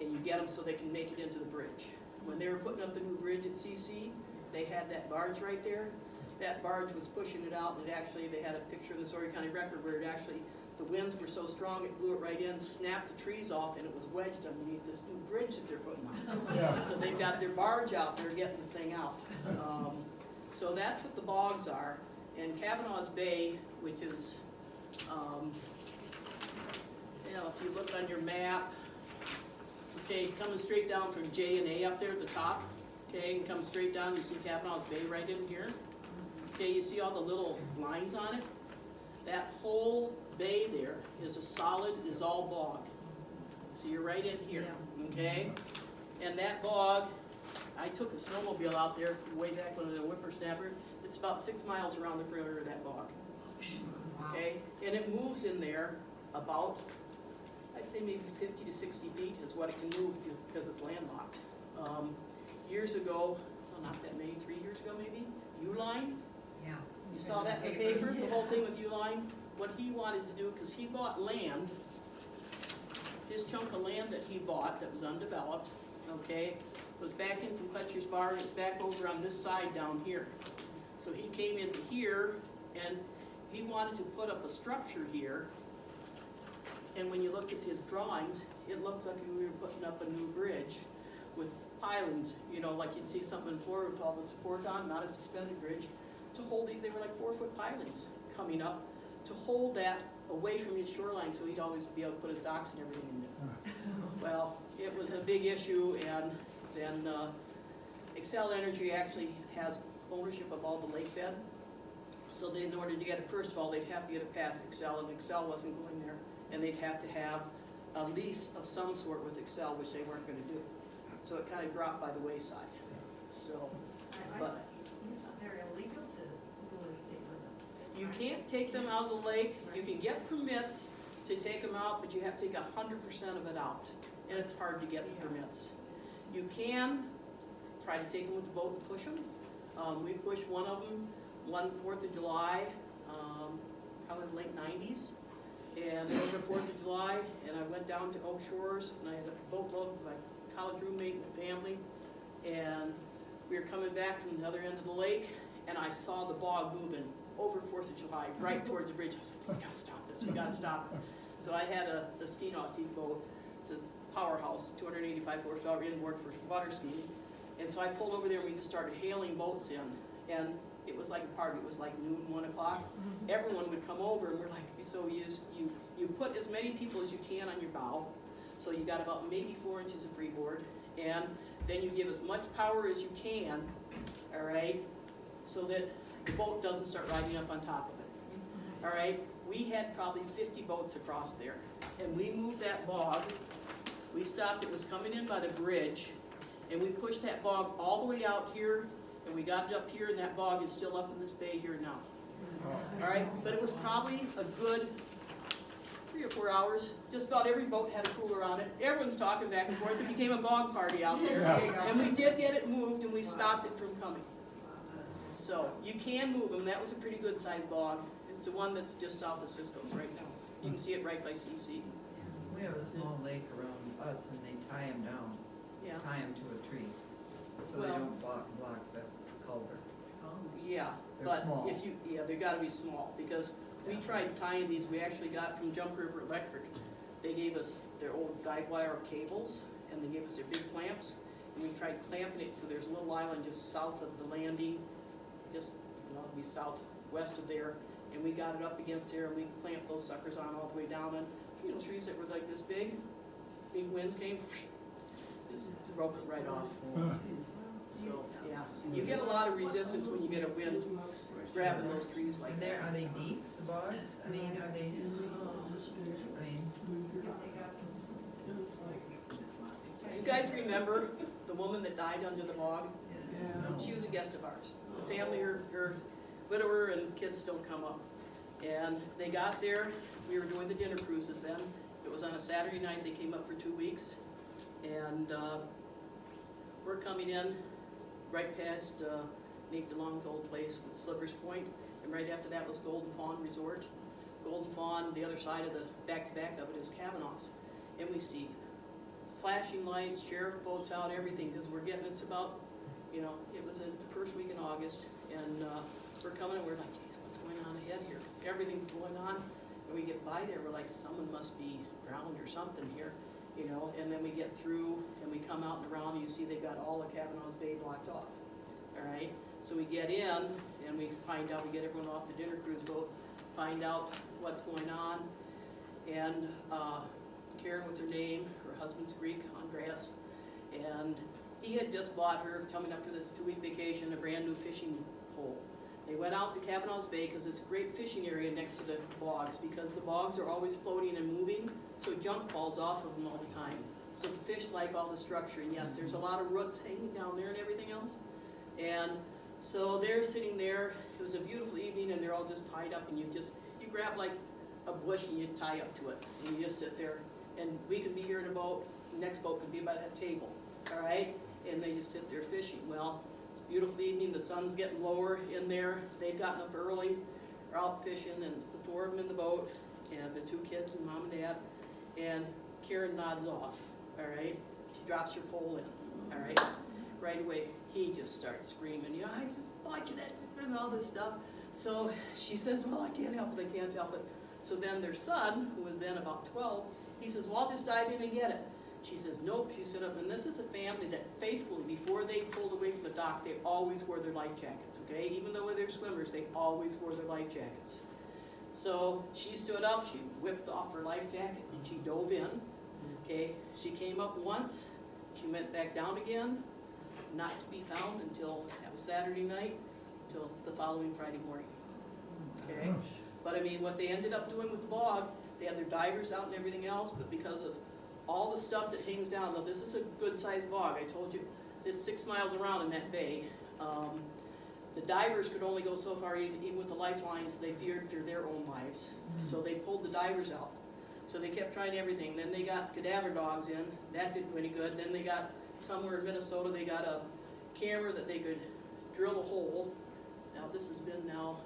And you get them so they can make it into the bridge. When they were putting up the new bridge at CC, they had that barge right there. That barge was pushing it out, and they had a picture in the Sawyer County Record where the winds were so strong, it blew it right in, snapped the trees off, and it was wedged underneath this new bridge that they're putting on. Yeah. So they've got their barge out there getting the thing out. So that's what the bogs are. And Kavanaugh's Bay, which is, if you look on your map, okay, coming straight down from J and A up there at the top, okay, and come straight down, you see Kavanaugh's Bay right in here. Okay, you see all the little lines on it? That whole bay there is all bog. So you're right in here, okay? And that bog, I took a snowmobile out there way back when I was a whippersnapper. It's about 6 miles around the perimeter of that bog, Wow. okay? And it moves in there about, I'd say maybe 50 to 60 feet is what it can move to, because it's landlocked. Years ago, well, not that many, 3 years ago maybe, Uline, Yeah. you saw that in the paper, the whole thing with Uline? What he wanted to do, because he bought land, his chunk of land that he bought that was undeveloped, okay, was back in from Fletcher's Bar, and it's back over on this side down here. So he came into here, and he wanted to put up a structure here, and when you looked at his drawings, it looked like we were putting up a new bridge with pilings, you know, like you'd see something in Florida with all the support on, not a suspended bridge, to hold these, they were like 4-foot pilings coming up to hold that away from his shoreline, so he'd always be able to put his docks and everything in there. Well, it was a big issue, and then Excel Energy actually has ownership of all the lake bed. So they, in order to get it, first of all, they'd have to get it past Excel, and Excel wasn't going there. And they'd have to have a lease of some sort with Excel, which they weren't gonna do. So it kind of dropped by the wayside, so. But You thought they were illegal to do anything with them? you can't take them out of the lake. You can get permits to take them out, but you have to take 100% of it out. And it's hard to get the permits. You can try to take them with the boat and push them. We pushed one of them, one 4th of July, probably the late 90s. And over the 4th of July, and I went down to Oak Shores, and I had a boatload with my college roommate and my family. And we were coming back from the other end of the lake, and I saw the bog moving over 4th of July, right towards the bridge. I said, we gotta stop this, we gotta stop it. So I had a ski nautique boat, it's a powerhouse, 285 horsepower inboard for water skiing. And so I pulled over there, and we just started hailing boats in. And it was like a party, it was like noon, 1 o'clock. Everyone would come over, and we're like, so you put as many people as you can on your bow. So you got about maybe 4 inches of freeboard. And then you give as much power as you can, all right, so that the boat doesn't start riding up on top of it. All right, we had probably 50 boats across there, and we moved that bog. We stopped, it was coming in by the bridge, and we pushed that bog all the way out here, and we got it up here, and that bog is still up in this bay here now. All right, but it was probably a good 3 or 4 hours. Just about every boat had a cooler on it. Everyone's talking back and forth. It became a bog party out there. And we did get it moved, and we stopped it from coming. So you can move them. That was a pretty good sized bog. It's the one that's just south of Cisco's right now. You can see it right by CC. We have a small lake around us and they tie them down, Yeah. tie them to a tree, so they Well- don't block the culvert. Yeah, They're but small. if you, yeah, they gotta be small, because we tried tying these, we actually got from Jump River Electric. They gave us their old guide wire cables, and they gave us their big clamps, and we tried clamping it to, there's a little island just south of the landing, just, well, it'd be southwest of there, and we got it up against there, and we clamped those suckers on all the way down, and, you know, trees that were like this big winds came, just broke it right off. So, yeah, you get a lot of resistance when you get a wind grabbing those trees like And that. are they deep, the bogs? I mean, are they, I mean, You guys remember the woman that died under the bog? no. She was a guest of ours. The family, her widower and kids still come up. And they got there, we were doing the dinner cruises then. It was on a Saturday night, they came up for 2 weeks. And we're coming in right past Nate DeLong's old place with Slivers Point. And right after that was Golden Fawn Resort. Golden Fawn, the other side of the back-to-back of it is Kavanaugh's. And we see flashing lights, sheriff boats out, everything, because we're getting, it's about, you know, it was in the first week in August, and we're coming and we're like, geez, what's going on ahead here? Because everything's going on, and we get by there, we're like, someone must be drowned or something here, you know, and then we get through, and we come out and around, and you see they've got all of Kavanaugh's Bay blocked off, all right? So we get in, and we find out, we get everyone off the dinner cruise boat, find out what's going on, and Karen was her name, her husband's Greek, Andreas, and he had just bought her, coming up for this 2-week vacation, a brand new fishing pole. They went out to Cavanaugh's Bay because it's a great fishing area next to the bogs, because the bogs are always floating and moving, so junk falls off of them all the time. So the fish like all the structure, and yes, there's a lot of roots hanging down there and everything else. And so they're sitting there, it was a beautiful evening, and they're all just tied up, and you grab like a bush and you tie up to it, and you just sit there. And we can be here in a boat, the next boat could be by that table, all right? And they just sit there fishing. Well, it's a beautiful evening, the sun's getting lower in there, they've gotten up early, they're out fishing, and it's the four of them in the boat, and the two kids and mom and dad, and Karen nods off, all right? She drops her pole in, all right? Right away, he just starts screaming, yeah, I just bought you that, and all this stuff. So she says, well, I can't help it, I can't help it. So then their son, who was then about 12, he says, well, I'll just dive in and get it. She says, nope, she stood up, and this is a family that faithfully, before they pulled away from the dock, they always wore their life jackets, okay? Even though they're swimmers, they always wore their life jackets. So she stood up, she whipped off her life jacket, and she dove in, okay? She came up once, she went back down again, not to be found until, that was Saturday night, until the following Friday morning, okay? But I mean, what they ended up doing with the bog, they had their divers out and everything else, but because of all the stuff that hangs down, though this is a good sized bog, I told you, it's 6 miles around in that bay. The divers could only go so far, even with the lifelines, they feared for their own lives. So they pulled the divers out. So they kept trying everything. Then they got cadaver dogs in, that didn't do any good. Then they got, somewhere in Minnesota, they got a camera that they could drill a hole. Now this has been now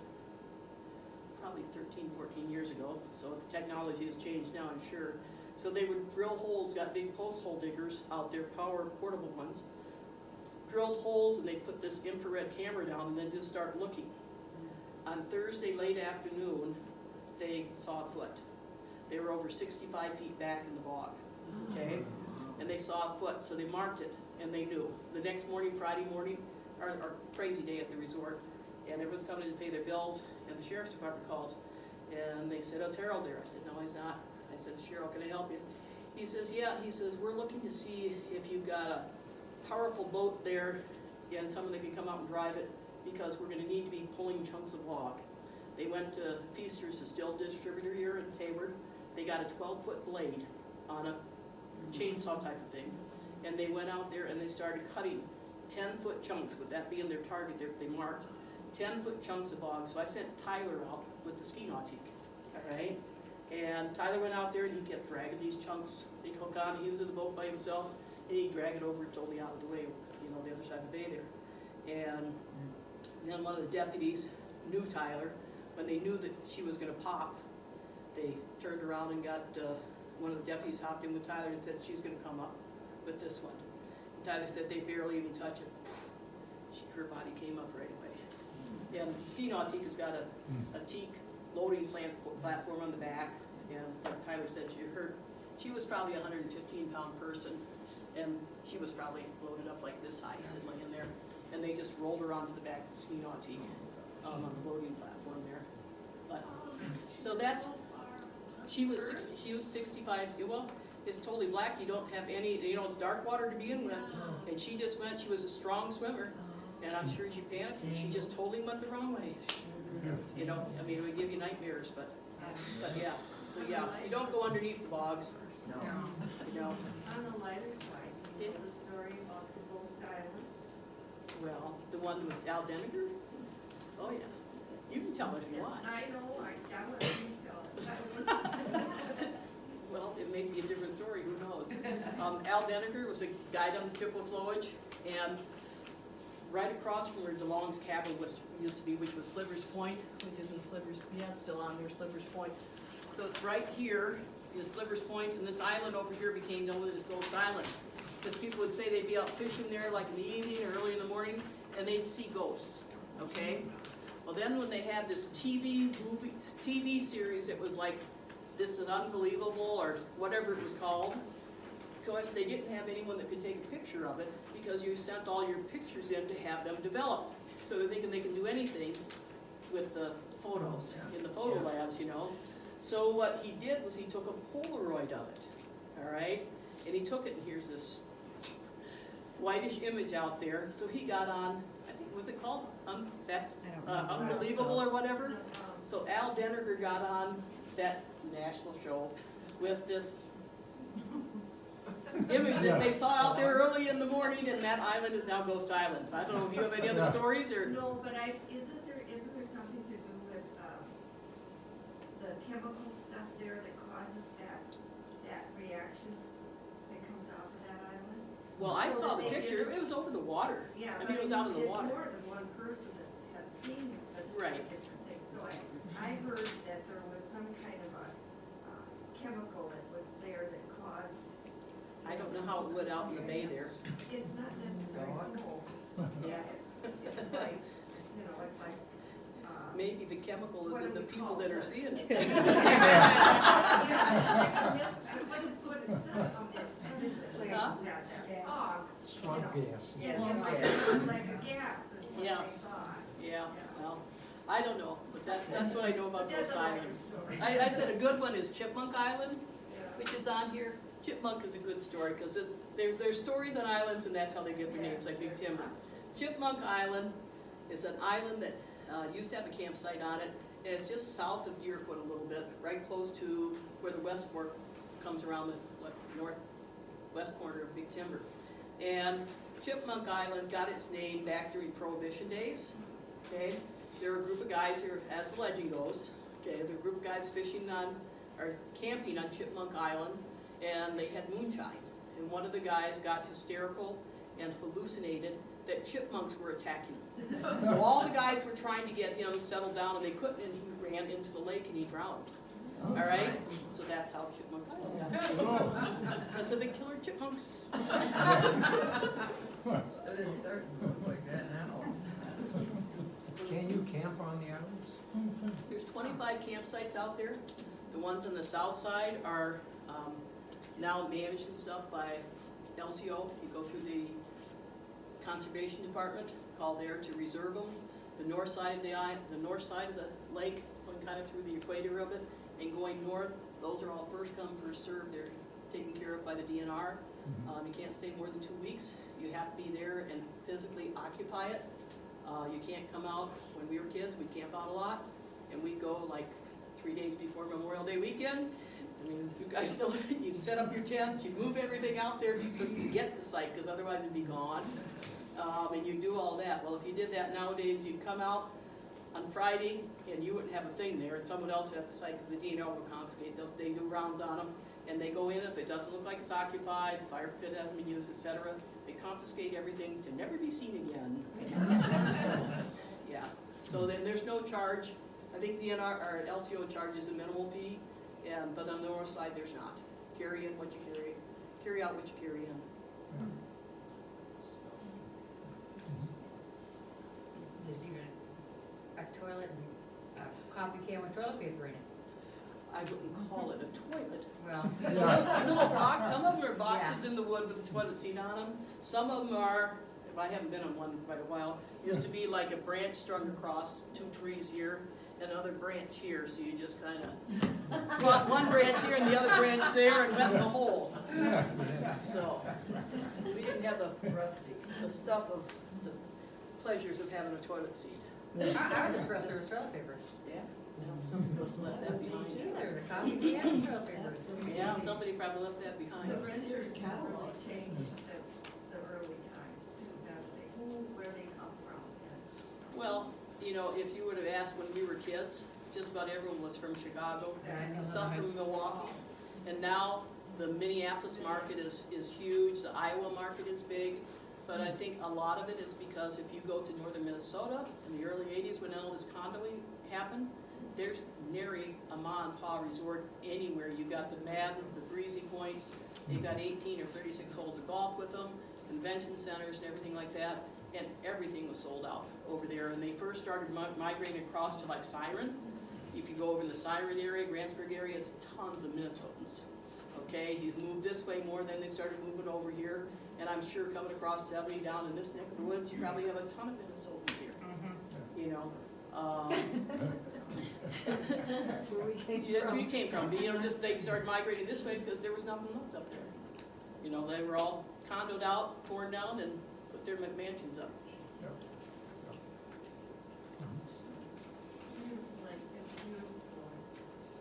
probably 13, 14 years ago, so the technology has changed now, I'm sure. So they would drill holes, got big post hole diggers out there, power portable ones, drilled holes, and they put this infrared camera down and then just start looking. On Thursday late afternoon, they saw a foot. They were over 65 feet back in the bog, okay? And they saw a foot, so they marked it, and they knew. The next morning, Friday morning, our crazy day at the resort, and everyone's coming to pay their bills, and the sheriff's department calls, and they said, is Harold there? I said, no, he's not. I said, Cheryl, can I help you? He says, yeah, he says, we're looking to see if you've got a powerful boat there, and someone that can come out and drive it, because we're gonna need to be pulling chunks of log. They went to Feaster's, a steel distributor here in Hayward. They got a 12-foot blade on a chainsaw type of thing, and they went out there and they started cutting 10-foot chunks, with that being their target there, they marked 10-foot chunks of bog. So I sent Tyler out with the ski nautique, all right? And Tyler went out there and he kept dragging these chunks. They'd hook on, he was in the boat by himself, and he'd drag it over totally out of the way, you know, the other side of the bay there. And then one of the deputies knew Tyler. When they knew that she was gonna pop, they turned around and got, one of the deputies hopped in with Tyler and said, she's gonna come up with this one. And Tyler said they barely even touch it. Her body came up right away. And the ski nautique has got a teak loading platform on the back, and like Tyler said, she was probably a 115-pound person, and she was probably loaded up like this high, sitting laying there, and they just rolled her onto the back of the ski nautique on the loading platform there. But so that's, she was 65. Well, it's totally black. You don't have any, you know, it's dark water to begin with, and she just went. She was a strong swimmer, and I'm sure she panicked. And she just totally went the wrong way. You know, I mean, it would give you nightmares, but yeah. So yeah, you don't go underneath the bogs. No. You know. On the lighter side, you know the story about the Ghost Island? Well, the one with Al Deniger? Oh yeah. You can tell it if you want. I know, I want to tell it. Well, it may be a different story, who knows? Al Deniger was a guide on the Chippewa Flowage, and right across from where DeLong's cabin used to be, which was Slivers Point, which isn't Slivers, yeah, it's still on there, Slivers Point. So it's right here is Slivers Point, and this island over here became known as Ghost Island. Because people would say they'd be out fishing there like in the evening or early in the morning, and they'd see ghosts, okay? Well then when they had this TV series, it was like, This is Unbelievable, or whatever it was called. Of course, they didn't have anyone that could take a picture of it, because you sent all your pictures in to have them developed. So they're thinking they can do anything with the photos in the photo labs, you know. So what he did was he took a Polaroid of it, all right? And he took it, and here's this whitish image out there, so he got on, I think, was it called, that's I don't remember what it's Unbelievable or whatever? Um, So Al Denneker got on that national show with this image that they saw out there early in the morning, and that island is now Ghost Island. I don't know if you have any other stories, or? No, but isn't there something to do with, the chemical stuff there that causes that reaction that comes out of that island? Well, I So saw that the they picture, did- it was over the water. Yeah, I but mean, it was out in the water. It's more than one person has seen the Right. different things. So I heard that there was some kind of a chemical that was there that caused. I don't know how it would out in the bay there. It's not necessarily smoke, it's like, it's like, Maybe the chemical is What in do the we people call that are it? seeing it. yeah, what it's not a mist, what is it? Like, Huh? that fog. Swamp gas. Yeah, Swamp like, gas. it's like a gas is what they Yeah. thought. Yeah, well, I don't know, but that's what I know about That's Ghost another Island. story. I said a good one is Chipmunk Island, Yeah. which is on here. Chipmunk is a good story, because there's stories on islands, and that's how they get their names, like Big Timber. Chipmunk Island is an island that used to have a campsite on it, and it's just south of Deerfoot a little bit, right close to where the West Fork comes around the northwest corner of Big Timber. And Chipmunk Island got its name back during Prohibition days, okay? There were a group of guys here, as the legend goes, okay, there were a group of guys fishing on, or camping on Chipmunk Island, and they had moonshine. And one of the guys got hysterical and hallucinated that chipmunks were attacking him. So all the guys were trying to get him settled down, and they couldn't, and he ran into the lake and he drowned. All right? So that's how Chipmunk Island got its name. Because of the killer chipmunks. So they're starting to look like that now. Can you camp on the islands? There's 25 campsites out there. The ones on the south side are now managed and stuff by LCO. You go through the conservation department, call there to reserve them. The north side of the north side of the lake, going kind of through the equator of it, and going north, those are all first come, first served. They're taken care of by the DNR. You can't stay more than 2 weeks. You have to be there and physically occupy it. You can't come out. When we were kids, we'd camp out a lot, and we'd go like 3 days before Memorial Day weekend. I mean, you guys know that you'd set up your tents, you'd move everything out there just so you could get the site, because otherwise it'd be gone. And you do all that. Well, if you did that nowadays, you'd come out on Friday and you wouldn't have a thing there, and someone else would have the site, because the DNR would confiscate. They do rounds on them, and they go in. If it doesn't look like it's occupied, fire pit hasn't been used, etc., they confiscate everything to never be seen again. So, yeah. So then there's no charge. I think DNR or LCO charges a minimal fee, but on the north side there's not. Carry in what you carry, carry out what you carry in. There's even a toilet and a coffee can with toilet paper in it. I wouldn't call it a toilet. Well, It's a little box. Some of them are boxes in the wood with a toilet seat on them. Some of them are, if I haven't been on one in quite a while, used to be like a branch strung across 2 trees here, and another branch here, so you just kind of brought one branch here and the other branch there and went in the hole. So, we didn't have the stuff of the pleasures of having a toilet seat. I was impressed there was toilet paper. Yeah, some people still left that behind. There was a coffee can and toilet paper. Yeah, somebody probably left that behind. The renters catalog changed since the early times too, haven't they? Where they come from. Well, you know, if you would have asked when we were kids, just about everyone was from Chicago, some from Milwaukee. And now the Minneapolis market is huge, the Iowa market is big. But I think a lot of it is because if you go to northern Minnesota in the early 80s when all this condoing happened, there's nary a ma and pa resort anywhere. You got the Maddens, the Breezy Points, they've got 18 or 36 holes of golf with them, convention centers and everything like that, and everything was sold out over there. And they first started migrating across to like Siren. If you go over in the Siren area, Grantsburg area, it's tons of Minnesotans. Okay, you move this way more, then they started moving over here. And I'm sure coming across 70 down in this neck of the woods, you probably have a ton of Minnesotans here. You know, That's where we came from. that's where you came from. But, you know, just they started migrating this way because there was nothing left up there. You know, they were all condoed out, torn down, and put their McMansions up. Yep. It's beautiful, like, it's beautiful. It's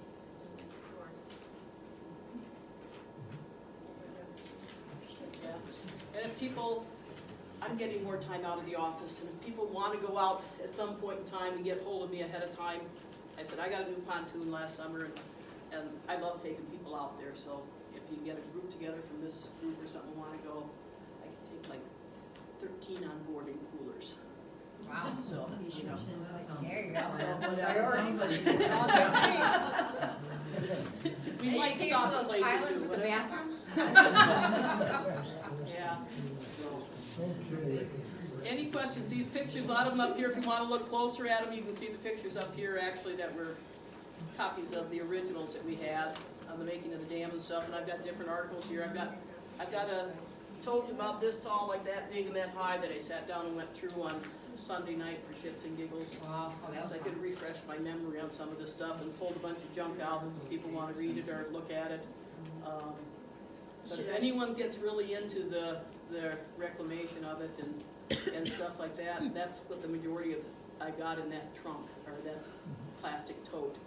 gorgeous. Yeah. And if people, I'm getting more time out of the office, and if people want to go out at some point in time and get hold of me ahead of time, I said, I got a new pontoon last summer, and I love taking people out there, so if you get a group together from this group or something, want to go, I can take like 13 on board in coolers. Wow. So, Be sure you know. to invite That me. There you go. So, Priorities. We Hey, might you taste stop those at places islands too, with the whatever. bathrooms? Yeah. Okay. Any questions? These pictures, a lot of them up here, if you want to look closer at them, you can see the pictures up here actually that were copies of the originals that we had on the making of the dam and stuff, and I've got different articles here. I've got a tote about this tall, like that big and that high, that I sat down and went through on Sunday night for shits and giggles. Wow, oh, that was I fun. could refresh my memory on some of this stuff and pulled a bunch of junk out if people want to read it or look at it. But if anyone gets really into the reclamation of it and stuff like that, that's what the majority of I got in that trunk, or that plastic tote,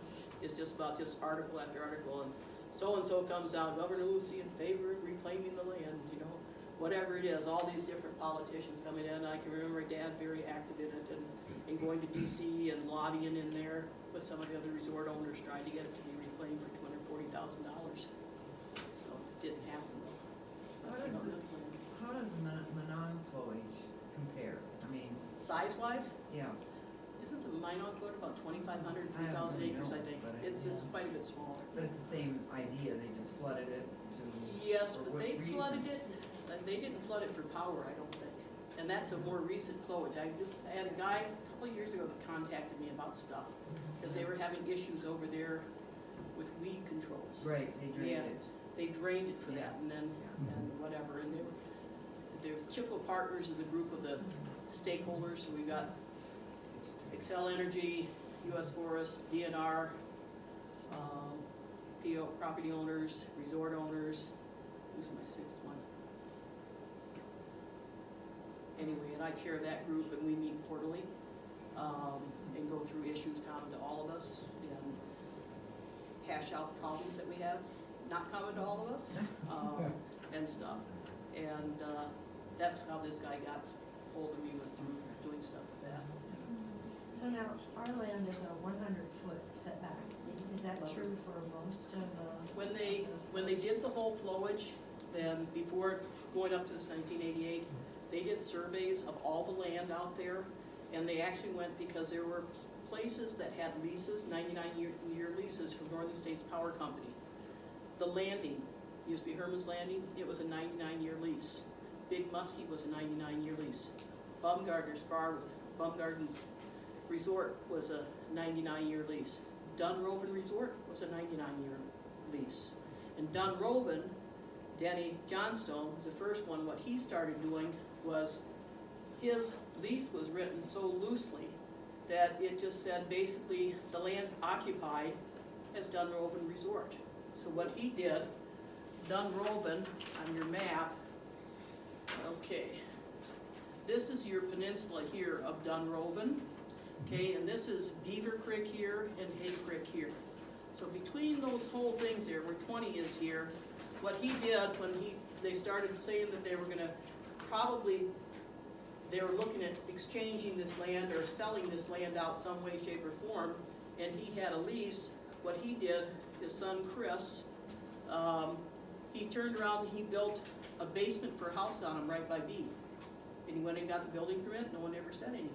is just about just article after article, and so comes out, Governor Lucy in favor of reclaiming the land, you know, whatever it is, all these different politicians coming in. I can remember Dad very active in it, and going to DC and lobbying in there with some of the other resort owners, trying to get it to be reclaimed for $240,000. So it didn't happen though. How does it- How does Manon Flowage compare? I mean, Size-wise, yeah, isn't the Minot Foot about 2,500, I don't 3,000 really acres, know, I think? but It's yeah. quite a bit smaller. but it's the same idea, they just flooded it to, Yes, For but what they reason? flooded it, they didn't flood it for power, I don't think. And that's a more recent flowage. I had a guy a couple of years ago that contacted me about stuff, because they were having issues over there with weed controls. right, they Yeah. drained it. They drained it for Yeah. that, and then, Yeah. and whatever, and their Chippewa Partners is a group of the stakeholders, so we got Excel Energy, US Forest, DNR, PO, property owners, resort owners. Who's my sixth one? Anyway, and I chair that group, and we meet quarterly, and go through issues common to all of us, and hash out problems that we have, not common to all of us, and stuff. And that's how this guy got hold of me, was through doing stuff with that. So now, our land is a 100-foot setback. Is that true for most of When they did the whole flowage, then before going up to this 1988, they did surveys of all the land out there, and they actually went, because there were places that had leases, 99-year leases from Northern States Power Company. The Landing, used to be Herman's Landing, it was a 99-year lease. Big Muskie was a 99-year lease. Baumgarten's Resort was a 99-year lease. Dunroven Resort was a 99-year lease. And Dunroven, Denny Johnstone was the first one. What he started doing was, his lease was written so loosely that it just said basically the land occupied as Dunroven Resort. So what he did, Dunroven, on your map, okay, this is your peninsula here of Dunroven, okay, and this is Beaver Creek here and Hay Creek here. So between those whole things there, where 20 is here, what he did when they started saying that they were gonna they were looking at exchanging this land or selling this land out some way, shape, or form, and he had a lease. What he did, his son Chris, he turned around and he built a basement for a house on him right by B. And he went and got the building permit, no one ever said anything.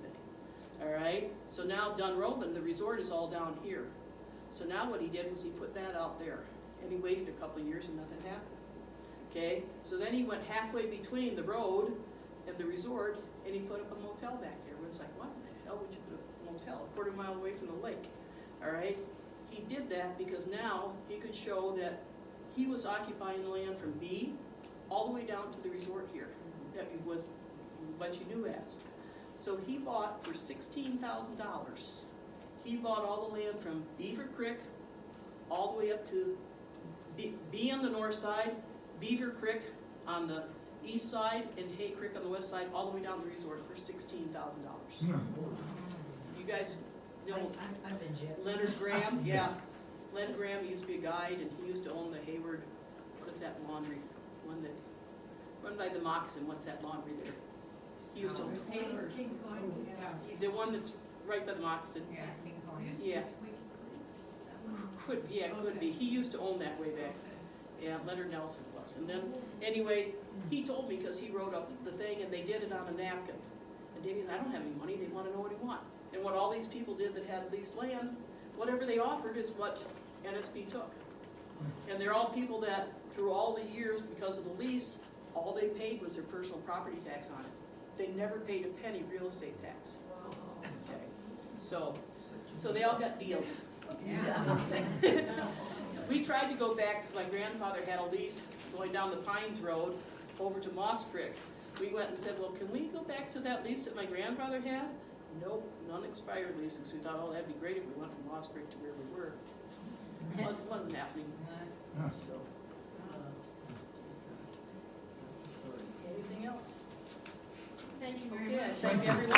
All right, so now Dunroven, the resort is all down here. So now what he did was he put that out there, and he waited a couple of years and nothing happened. Okay, so then he went halfway between the road and the resort, and he put up a motel back there. Everyone's like, what in the hell would you put a motel a quarter mile away from the lake? All right, he did that because now he could show that he was occupying the land from B all the way down to the resort here. That was what you knew as. So he bought for $16,000. He bought all the land from Beaver Creek all the way up to B on the north side, Beaver Creek on the east side and Hay Creek on the west side, all the way down the resort for $16,000. You guys know I've been jet. Leonard Graham? Yeah. Leonard Graham used to be a guide, and he used to own the Hayward, what is that laundry? One that, run by the Moccasin, what's that laundry there? He used to own, Hayes, King Coin, the one that's right by the Moccasin. Yeah, King Coin. Used to be Yeah. Squeaky Clean. That one? Could be. He used to own that way back. Yeah, Leonard Nelson was. And then, anyway, he told me, because he wrote up the thing, and they did it on a napkin. And Danny said, I don't have any money, they wanna know what he want. And what all these people did that had leased land, whatever they offered is what NSP took. And they're all people that, through all the years, because of the lease, all they paid was their personal property tax on it. They never paid a penny real estate tax. Okay, so they all got deals. Yeah. We tried to go back, because my grandfather had a lease going down the Pines Road over to Moss Creek. We went and said, well, can we go back to that lease that my grandfather had? Nope, non-expired leases. We thought, oh, that'd be great if we went from Moss Creek to where we were. Wasn't happening, so. Anything else? Thank you very Okay, much. thank everyone.